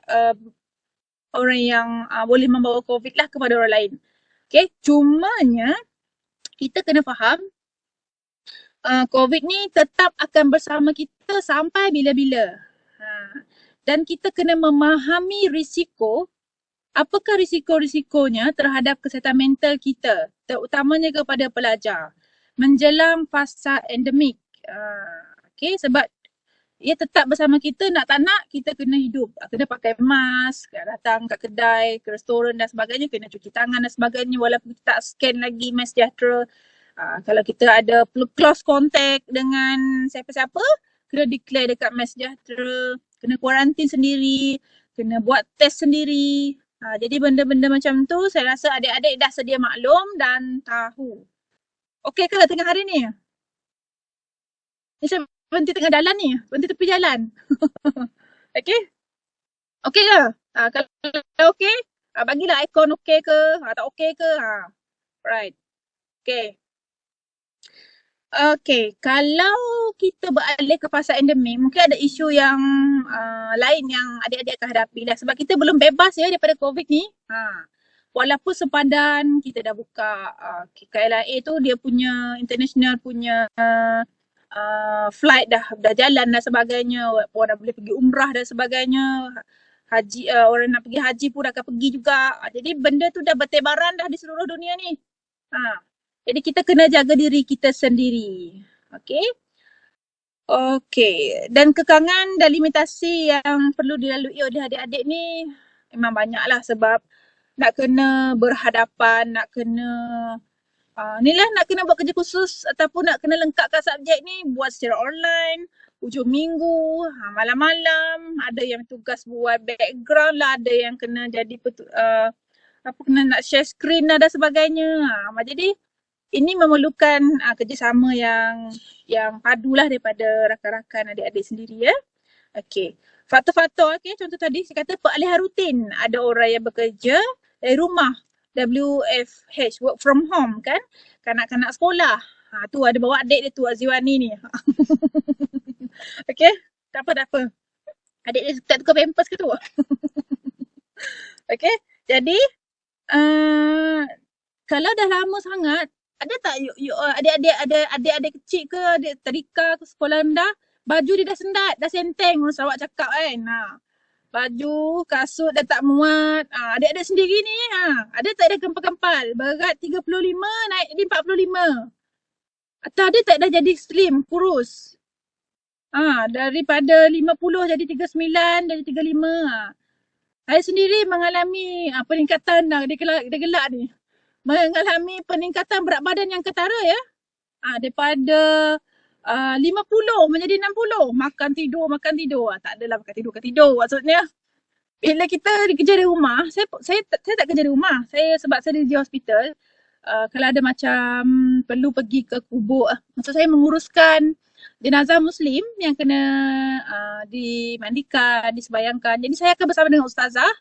orang yang boleh membawa COVID lah kepada orang lain. Cumanya kita kena faham COVID ni tetap akan bersama kita sampai bila-bila. Dan kita kena memahami risiko. Apakah risiko-risikonya terhadap kesihatan mental kita, terutamanya kepada pelajar menjelang fasa endemik. Sebab ia tetap bersama kita, nak tak nak kita kena hidup. Kena pakai mask, datang kat kedai, ke restoran dan sebagainya, kena cuci tangan dan sebagainya walaupun kita tak scan lagi MySejahtera. Kalau kita ada close contact dengan siapa-siapa, kena declare dekat MySejahtera, kena kuarantin sendiri, kena buat test sendiri. Jadi benda-benda macam tu saya rasa adik-adik dah sedia maklum dan tahu. Okey ke tengah hari ni? Ni saya berhenti tengah jalan ni, berhenti tepi jalan. Okey? Okey ke? Kalau okey, bagilah ikon okey ke, tak okey ke. Right. Okey. Okey, kalau kita beralih ke fasa endemik, mungkin ada isu yang lain yang adik-adik akan hadapi lah. Sebab kita belum bebas ya daripada COVID ni. Walaupun sempadan kita dah buka, KLIA tu dia punya international punya flight dah jalan dan sebagainya. Orang dah boleh pergi umrah dan sebagainya. Haji, orang nak pergi haji pun dah akan pergi juga. Jadi benda tu dah bertebaran dah di seluruh dunia ni. Jadi kita kena jaga diri kita sendiri. Okey. Okey. Dan kekangan dan limitasi yang perlu dilalui oleh adik-adik ni memang banyaklah sebab nak kena berhadapan, nak kena nak kena buat kerja khusus ataupun nak kena lengkapkan subjek ni buat secara online, hujung minggu, malam-malam, ada yang tugas buat background lah, ada yang kena jadi kena nak share screen lah dan sebagainya. Jadi ini memerlukan kerjasama yang padulah daripada rakan-rakan adik-adik sendiri ya. Okey. Faktor-faktor contoh tadi saya kata peralihan rutin. Ada orang yang bekerja dari rumah, WFH, work from home kan. Kanak-kanak sekolah. Tu ada bawa adik dia tu Aziwani ni. Okey. Tak apa. Adik dia tak tukar pampers ke tu? Okey. Jadi kalau dah lama sangat, ada tak adik-adik kecil ke, adik tadika ke sekolah rendah, baju dia dah sendat, dah senteng orang Sarawak cakap kan. Baju, kasut dah tak muat. Adik-adik sendiri ni ada tak dah kempal-kempal, berat 35 naik jadi 45. Atau ada tak dah jadi slim, kurus. Daripada 50 jadi 39, jadi 35. Saya sendiri mengalami peningkatan dia gelak ni. Mengalami peningkatan berat badan yang ketara ya. Daripada 50 menjadi 60. Makan tidur. Tak adalah makan tidur. Maksudnya bila kita kerja di rumah, saya tak kerja di rumah. Sebab saya di hospital. Kalau ada macam perlu pergi ke kubur, maksud saya menguruskan jenazah Muslim yang kena dimandikan, disembayangkan. Jadi saya akan bersama dengan ustazah.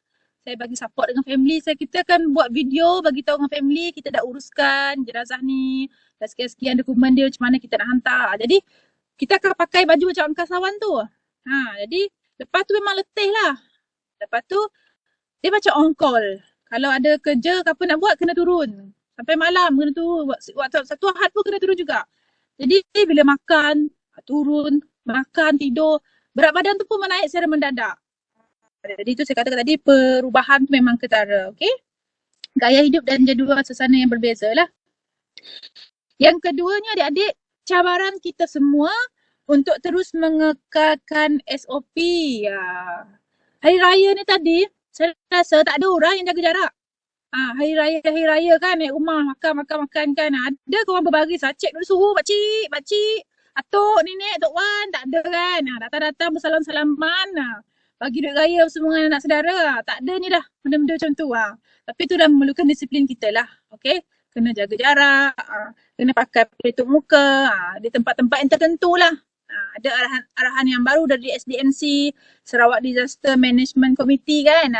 Saya bagi support dengan family saya. Kita akan buat video bagi tahu dengan family kita dah uruskan jenazah ni, dah sekian-sekian dokumen dia macam mana kita nak hantar. Jadi kita akan pakai baju macam angkasawan tu. Jadi lepas tu memang letih lah. Lepas tu dia macam on call. Kalau ada kerja apa nak buat kena turun. Sampai malam kena turun. Waktu satu ahad pun kena turun juga. Jadi bila makan, turun, makan, tidur, berat badan tu pun menaik secara mendadak. Jadi itu saya katakan tadi perubahan tu memang ketara. Okay? Gaya hidup dan jadual sesana yang berbeza lah. Yang keduanya adik-adik, cabaran kita semua untuk terus mengekalkan SOP. Hari raya ni tadi, saya rasa tak ada orang yang jaga jarak. Hari raya kan naik rumah makan kan. Ada ke orang berbaris cek dulu suhu pakcik, atuk, nenek, tok wan, tak ada kan. Datang-datang bersalam-salaman. Bagi duit raya semua anak saudara. Tak ada ni dah benda-benda macam tu. Tapi tu dah memerlukan disiplin kita lah. Okay? Kena jaga jarak. Kena pakai pelitup muka. Di tempat-tempat yang tertentu lah. Ada arahan yang baru dari SDMC, Sarawak Disaster Management Committee kan.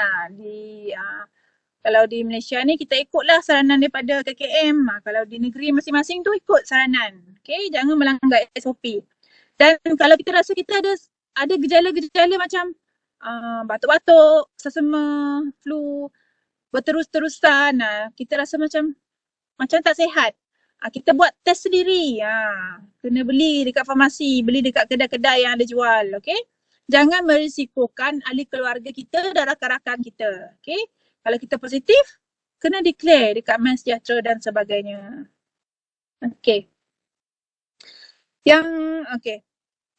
Kalau di Malaysia ni kita ikutlah saranan daripada KKM. Kalau di negeri masing-masing tu ikut saranan. Okay? Jangan melanggar SOP. Dan kalau kita rasa kita ada gejala-gejala macam batuk-batuk, sesama, flu, berterus-terusan, kita rasa macam tak sihat. Kita buat test sendiri. Kena beli dekat farmasi, beli dekat kedai-kedai yang ada jual. Okay? Jangan merisikokan ahli keluarga kita dan rakan-rakan kita. Okay? Kalau kita positif, kena declare dekat MySejahtera dan sebagainya. Okay.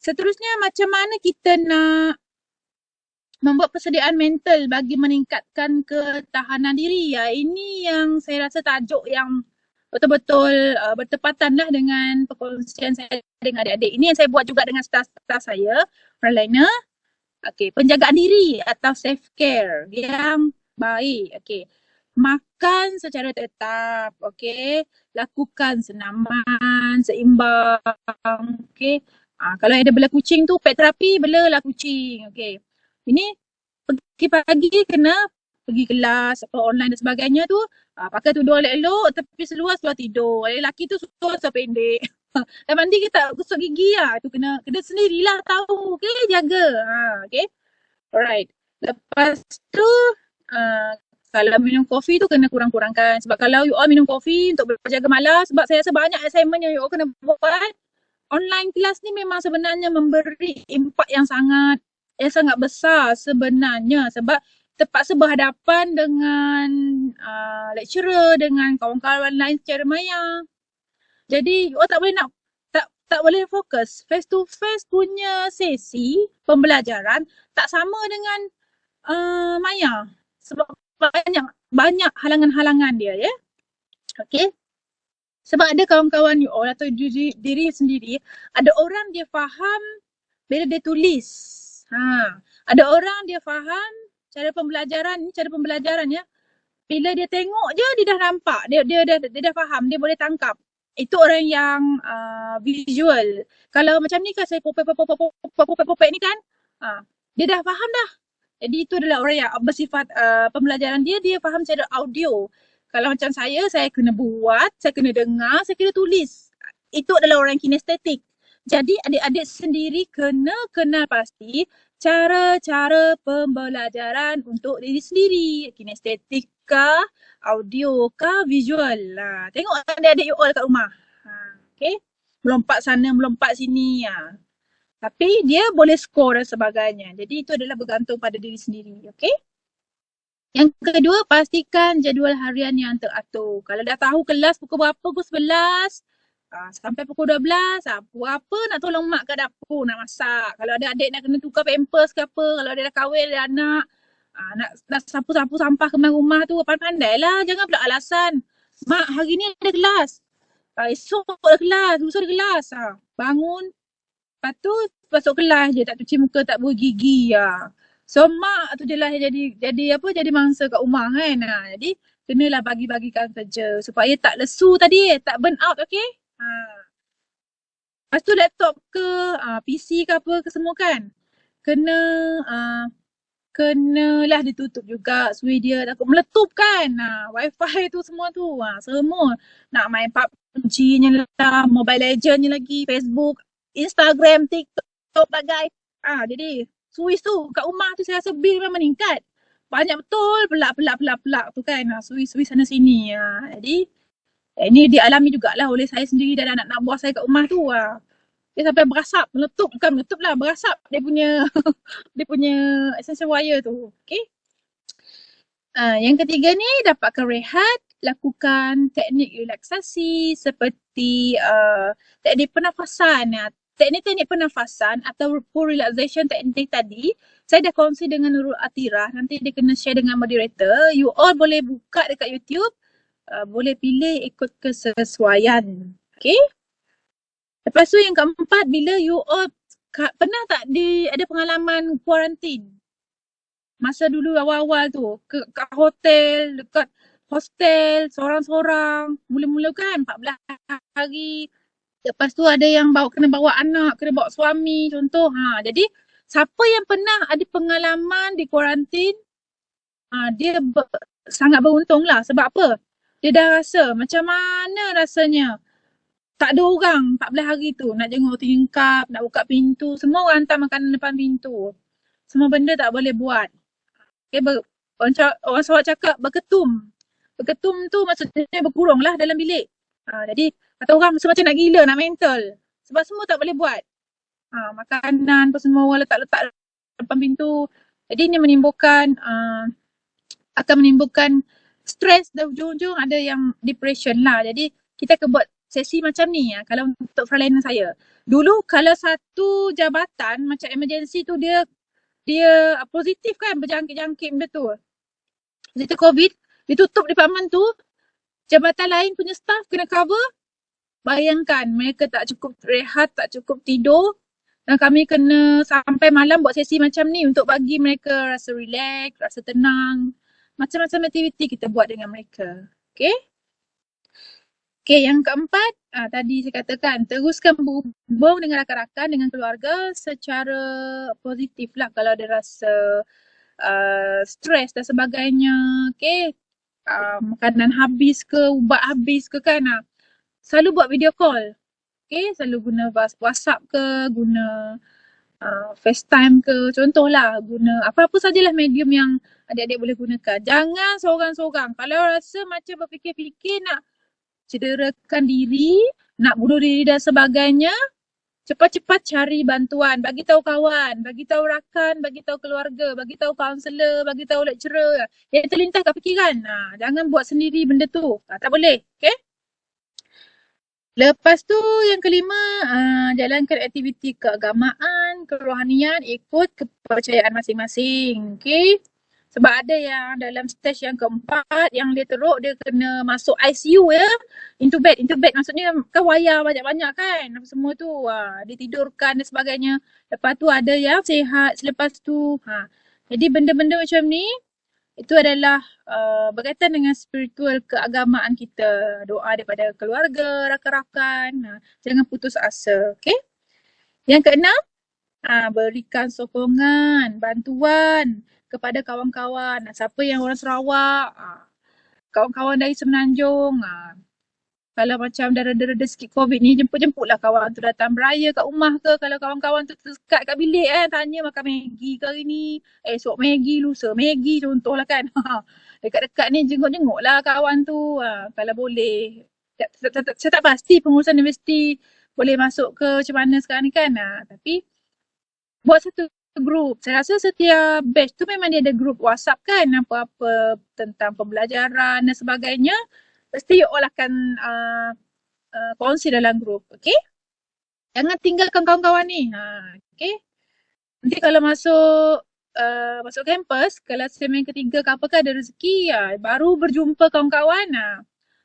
seterusnya macam mana kita nak membuat persediaan mental bagi meningkatkan ketahanan diri. Ya, ini yang saya rasa tajuk yang betul-betul bertepatan lah dengan perkongsian saya dengan adik-adik. Ini yang saya buat juga dengan staf saya, frontliner. Okey, penjagaan diri atau self-care yang baik. Okey. Makan secara tetap, okey. Lakukan senaman seimbang, okey. Kalau ada bela kucing tu, pet terapi, belalah kucing, okey. Ini pagi-pagi kena pergi kelas atau online dan sebagainya tu, pakai tudung elok-elok tapi seluar tidur. Lelaki tu seluar pendek. Dan mandi kita gosok gigi lah. Tu kena sendirilah tahu. Okay, jaga. Okay. Alright. Lepas tu, kalau minum kopi tu kena kurang-kurangkan. Sebab kalau you all minum kopi untuk berjaga malas, sebab saya rasa banyak assignment yang you all kena buat. Online kelas ni memang sebenarnya memberi impak yang sangat besar sebenarnya. Sebab terpaksa berhadapan dengan lecturer, dengan kawan-kawan lain secara maya. Jadi you all tak boleh fokus. Face to face punya sesi pembelajaran tak sama dengan maya. Sebab banyak halangan-halangan dia, ya. Okey. Sebab ada kawan-kawan you all atau diri sendiri, ada orang dia faham bila dia tulis. Ada orang dia faham cara pembelajaran ya. Bila dia tengok je dia dah nampak, dia dah faham, dia boleh tangkap. Itu orang yang visual. Kalau macam ni kan saya popek ni kan, dia dah faham dah. Jadi itu adalah orang yang bersifat pembelajaran dia faham secara audio. Kalau macam saya kena buat, saya kena dengar, saya kena tulis. Itu adalah orang kinestetik. Jadi adik-adik sendiri kena kenal pasti cara-cara pembelajaran untuk diri sendiri. Kinestetik kah, audio kah, visual lah. Tengok adik-adik you all kat rumah. Okay. Melompat sana, melompat sini. Tapi dia boleh skor dan sebagainya. Jadi itu adalah bergantung pada diri sendiri. Okay. Yang kedua, pastikan jadual harian yang teratur. Kalau dah tahu kelas pukul berapa, pukul 11 sampai pukul 12, apa nak tolong mak kat dapur nak masak. Kalau ada adik nak kena tukar pampers ke apa, kalau dia dah kahwin, ada anak, nak sapu-sapu sampah ke rumah tu, pandai lah. Jangan pula alasan, mak hari ni ada kelas, esok ada kelas, lusa ada kelas. Bangun, lepas tu masuk kelas je, tak cuci muka, tak bergigi. So mak tu je lah jadi mangsa kat rumah kan. Jadi kenalah bagi-bagikan kerja supaya tak lesu tadi, tak burn out, okey? Lepas tu laptop ke, PC ke apa ke semua kan. Kenalah ditutup juga suai dia, takut meletup kan. Wifi tu semua tu, semua. Nak main PUBG-nya lah, Mobile Legends-nya lagi, Facebook, Instagram, TikTok, bagai. Jadi Suis tu kat rumah tu saya rasa bil memang meningkat. Banyak betul pelak tu kan. Suis sana sini. Jadi ini dialami jugalah oleh saya sendiri dan anak-anak buah saya kat rumah tu. Dia sampai berasap, bukan meletup lah, berasap dia punya extension wire tu. Okay. Yang ketiga ni, dapatkan rehat, lakukan teknik relaksasi seperti teknik pernafasan. Teknik-teknik pernafasan atau relaxation teknik tadi, saya dah kongsi dengan Nurul Atirah. Nanti dia kena share dengan moderator. You all boleh buka dekat YouTube. Boleh pilih ikut kesesuaian. Okay. Lepas tu yang keempat, bila you all pernah tak ada pengalaman kuarantin? Masa dulu awal-awal tu, kat hotel, dekat hostel, seorang-seorang. Mula-mula kan 14 hari. Lepas tu ada yang kena bawa anak, kena bawa suami contoh. Jadi siapa yang pernah ada pengalaman di kuarantin, dia sangat beruntung lah. Sebab apa? Dia dah rasa macam mana rasanya. Tak ada orang 14 hari tu nak jenguk tingkap, nak buka pintu. Semua orang hantar makanan depan pintu. Semua benda tak boleh buat. Okay, orang Sarawak cakap berketum. Berketum tu maksudnya berkurung lah dalam bilik. Jadi kata orang macam nak gila, nak mental. Sebab semua tak boleh buat. Makanan tu semua orang letak-letak depan pintu. Jadi ini akan menimbulkan stres dan ujung-ujung ada yang depression lah. Jadi kita akan buat sesi macam ni kalau untuk frontliner saya. Dulu kalau satu jabatan macam emergency tu dia positif kan, berjangkit-jangkit benda tu. Cerita COVID, ditutup department tu, jabatan lain punya staff kena cover. Bayangkan mereka tak cukup rehat, tak cukup tidur, dan kami kena sampai malam buat sesi macam ni untuk bagi mereka rasa relax, rasa tenang. Macam-macam aktiviti kita buat dengan mereka. Okay? Okay, yang keempat, tadi saya katakan, teruskan berhubung dengan rakan-rakan, dengan keluarga secara positif lah kalau ada rasa stres dan sebagainya. Okay, makanan habis ke, ubat habis ke kan. Selalu buat video call. Okay, selalu guna WhatsApp ke, guna FaceTime ke, contohlah guna apa-apa sajalah medium yang adik-adik boleh gunakan. Jangan seorang-seorang. Kalau rasa macam berfikir-fikir nak cederakan diri, nak bunuh diri dan sebagainya, cepat-cepat cari bantuan, bagi tahu kawan, bagi tahu rakan, bagi tahu keluarga, bagi tahu kaunselor, bagi tahu lecturer. Yang terlintas kat fikiran. Jangan buat sendiri benda tu. Tak boleh. Okay? Lepas tu yang kelima, jalankan aktiviti keagamaan, kerohanian, ikut kepercayaan masing-masing. Okay? Sebab ada yang dalam stage yang keempat, yang dia teruk, dia kena masuk ICU ya. Into bed maksudnya kan wayar banyak-banyak kan. Semua tu, ditidurkan dan sebagainya. Lepas tu ada yang sihat selepas tu. Jadi benda-benda macam ni, itu adalah berkaitan dengan spiritual keagamaan kita. Doa daripada keluarga, rakan-rakan. Jangan putus asa. Okay? Yang keenam, berikan sokongan, bantuan kepada kawan-kawan. Siapa yang orang Sarawak, kawan-kawan dari Semenanjung. Kalau macam dah reda-reda sikit COVID ni, jemput-jemputlah kawan tu datang beraya kat rumah ke. Kalau kawan-kawan tu tersekat kat bilik kan, tanya makan Maggi ke hari ni. Esok Maggi, lusa Maggi contohlah kan. Dekat-dekat ni jenguk-jenguk lah kawan tu. Kalau boleh. Saya tak pasti pengurusan universiti boleh masuk ke macam mana sekarang ni kan. Tapi buat satu grup. Saya rasa setiap batch tu memang dia ada grup WhatsApp kan. Apa-apa tentang pembelajaran dan sebagainya. Pasti you all akan kongsi dalam grup. Okay? Jangan tinggalkan kawan-kawan ni. Okay? Nanti kalau masuk kampus, kalau semester ketiga ke apakah ada rezeki, baru berjumpa kawan-kawan.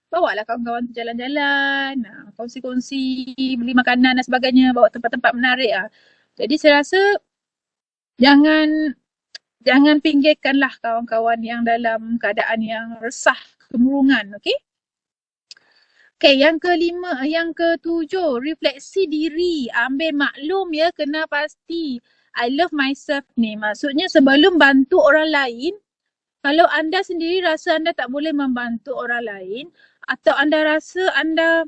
Bawa lah kawan-kawan tu jalan-jalan. Kongsi-kongsi, beli makanan dan sebagainya. Bawa tempat-tempat menarik. Jadi saya rasa jangan pinggirkanlah kawan-kawan yang dalam keadaan yang resah, kemurungan, okey? Okey, yang ketujuh, refleksi diri, ambil maklum ya, kena pasti. I love myself ni, maksudnya sebelum bantu orang lain, kalau anda sendiri rasa anda tak boleh membantu orang lain, atau anda rasa anda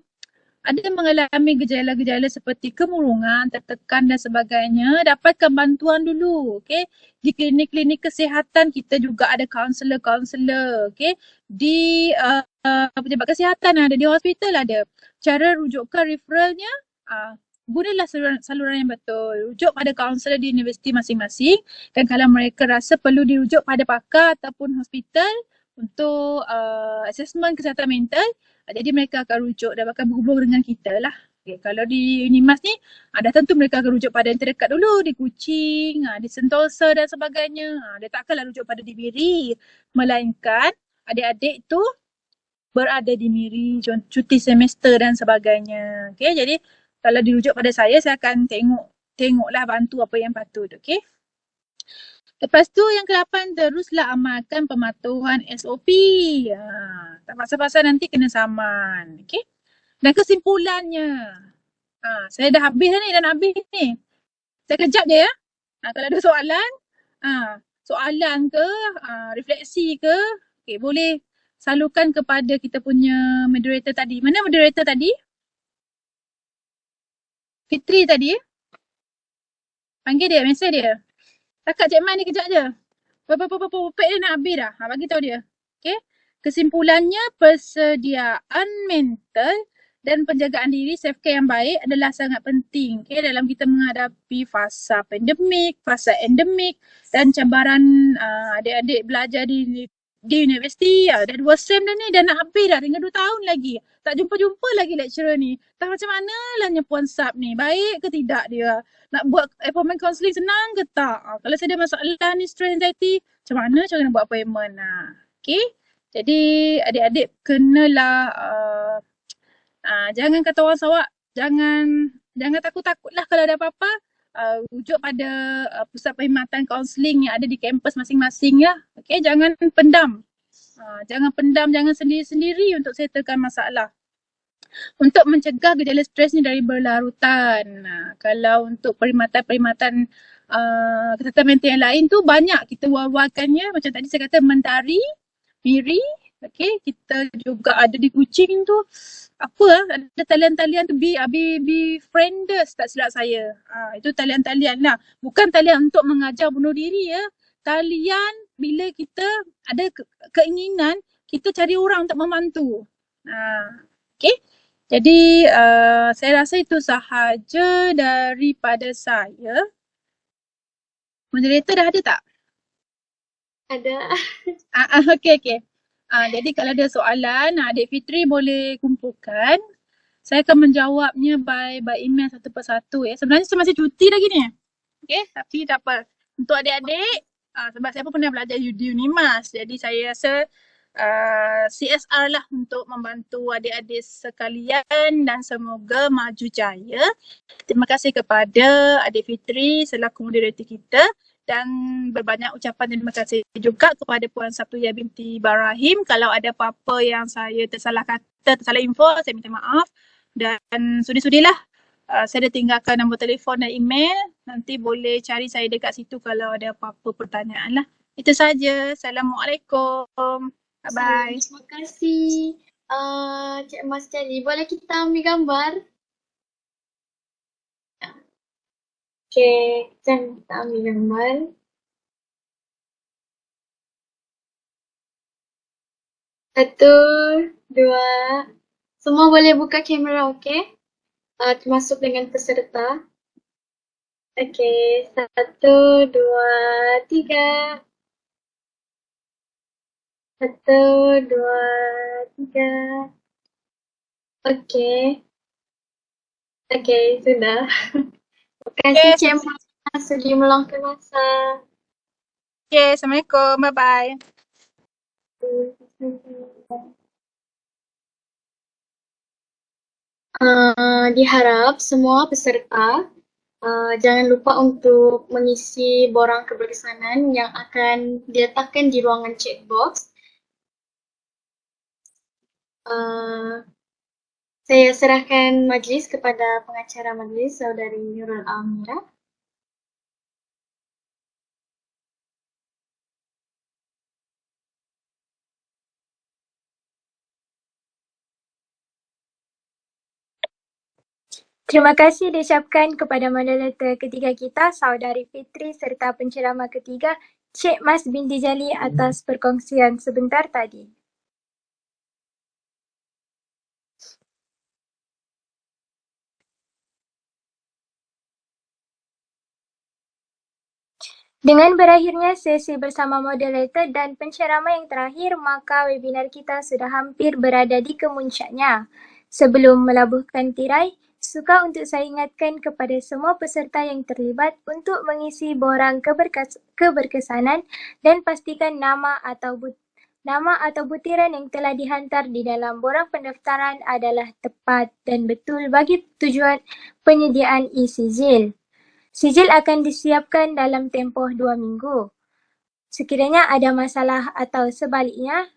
ada mengalami gejala-gejala seperti kemurungan, tertekan dan sebagainya, dapatkan bantuan dulu. Okay? Di klinik-klinik kesihatan kita juga ada kaunselor-kaunselor. Okay? Di pejabat kesihatan ada, di hospital ada. Cara rujukkan referralnya, gunalah saluran yang betul. Rujuk pada kaunselor di universiti masing-masing, dan kalau mereka rasa perlu dirujuk pada pakar ataupun hospital untuk assessment kesihatan mental, jadi mereka akan rujuk dan akan berhubung dengan kita lah. Okay, kalau di Unimas ni, dah tentu mereka akan rujuk pada yang terdekat dulu, di Kuching, di Sentosa dan sebagainya. Dia takkanlah rujuk pada di Miri, melainkan adik-adik tu berada di Miri, cuti semester dan sebagainya. Okay, jadi kalau dirujuk pada saya akan tengoklah bantu apa yang patut. Okay. Lepas tu yang ke-8, teruslah amalkan pematuhan SOP. Tak pasal-pasal nanti kena saman. Okay? Dan kesimpulannya. Saya dah habis dah ni, dah nak habis ni. Saya kejap je ya. Kalau ada soalan ke, refleksi ke, okay, boleh salurkan kepada kita punya moderator tadi. Mana moderator tadi? Fitri tadi. Panggil dia, mesej dia. Takat Cik Man ni kejap je. Popek dia nak habis dah. Bagi tahu dia. Okay. Kesimpulannya, persediaan mental dan penjagaan diri, self-care yang baik adalah sangat penting. Okay. Dalam kita menghadapi fasa pandemik, fasa endemik dan cabaran adik-adik belajar di di universiti. Dah 2 sem dah ni, dah nak habis dah, tinggal 2 tahun lagi. Tak jumpa-jumpa lagi lecturer ni. Tak macam mana lahnya Puan Sab ni, baik ke tidak dia? Nak buat appointment counselling senang ke tak? Kalau saya ada masalah ni, stress anxiety, macam mana cara nak buat appointment? Okay? Jadi adik-adik kenalah jangan kata orang Sarawak, jangan takut-takutlah kalau ada apa-apa. Rujuk pada pusat perkhidmatan kaunseling yang ada di kampus masing-masing ya. Okay, jangan pendam. Jangan sendiri-sendiri untuk settlekan masalah. Untuk mencegah gejala stres ni dari berlarutan. Kalau untuk perkhidmatan-perkhidmatan kesihatan mental yang lain tu banyak kita war-warkannya. Macam tadi saya kata mentari, miri. Okay, kita juga ada di Kuching tu. Ada talian-talian tu be frienders tak silap saya. Itu talian-talian lah. Bukan talian untuk mengajar bunuh diri ya. Talian bila kita ada keinginan, kita cari orang untuk membantu. Okay. Jadi saya rasa itu sahaja daripada saya. Moderator dah ada tak? Ada. Okay. Jadi kalau ada soalan, Adik Fitri boleh kumpulkan. Saya akan menjawabnya by email satu persatu ya. Sebenarnya saya masih cuti lagi ni. Okay, tapi tak apa. Untuk adik-adik, sebab saya pun pernah belajar di UNIMAS. Jadi saya rasa CSR lah untuk membantu adik-adik sekalian dan semoga maju jaya. Terima kasih kepada Adik Fitri selaku moderator kita. Dan berbanyak ucapan terima kasih juga kepada Puan Sabtuyah binti Barahim. Kalau ada apa-apa yang saya tersalah kata, tersalah info, saya minta maaf. Dan sudi-sudilah saya dah tinggalkan nombor telefon dan email. Nanti boleh cari saya dekat situ kalau ada apa-apa pertanyaan lah. Itu saja. Assalamualaikum. Bye-bye. Terima kasih Cik Mas Jali. Boleh kita ambil gambar? Okay, kita ambil gambar. Satu, dua. Semua boleh buka kamera, okay? Termasuk dengan peserta. Okay, satu, dua, tiga. Satu, dua, tiga. Okay. Okay, sudah. Terima kasih Cik Mas sudi meluangkan masa. Okay, Assalamualaikum. Bye-bye. Diharap semua peserta jangan lupa untuk mengisi borang keberkesanan yang akan diletakkan di ruangan chat box. Saya serahkan majlis kepada pengacara majlis, Saudari Nurul Amira. Terima kasih diucapkan kepada moderator ketiga kita, Saudari Fitri serta penceramah ketiga, Cik Mas binti Jali atas perkongsian sebentar tadi. Dengan berakhirnya sesi bersama moderator dan penceramah yang terakhir, maka webinar kita sudah hampir berada di kemuncaknya. Sebelum melabuhkan tirai, suka untuk saya ingatkan kepada semua peserta yang terlibat untuk mengisi borang keberkesanan dan pastikan nama atau butiran yang telah dihantar di dalam borang pendaftaran adalah tepat dan betul bagi tujuan penyediaan e-sijil. Sijil akan disiapkan dalam tempoh 2 minggu. Sekiranya ada masalah atau sebaliknya,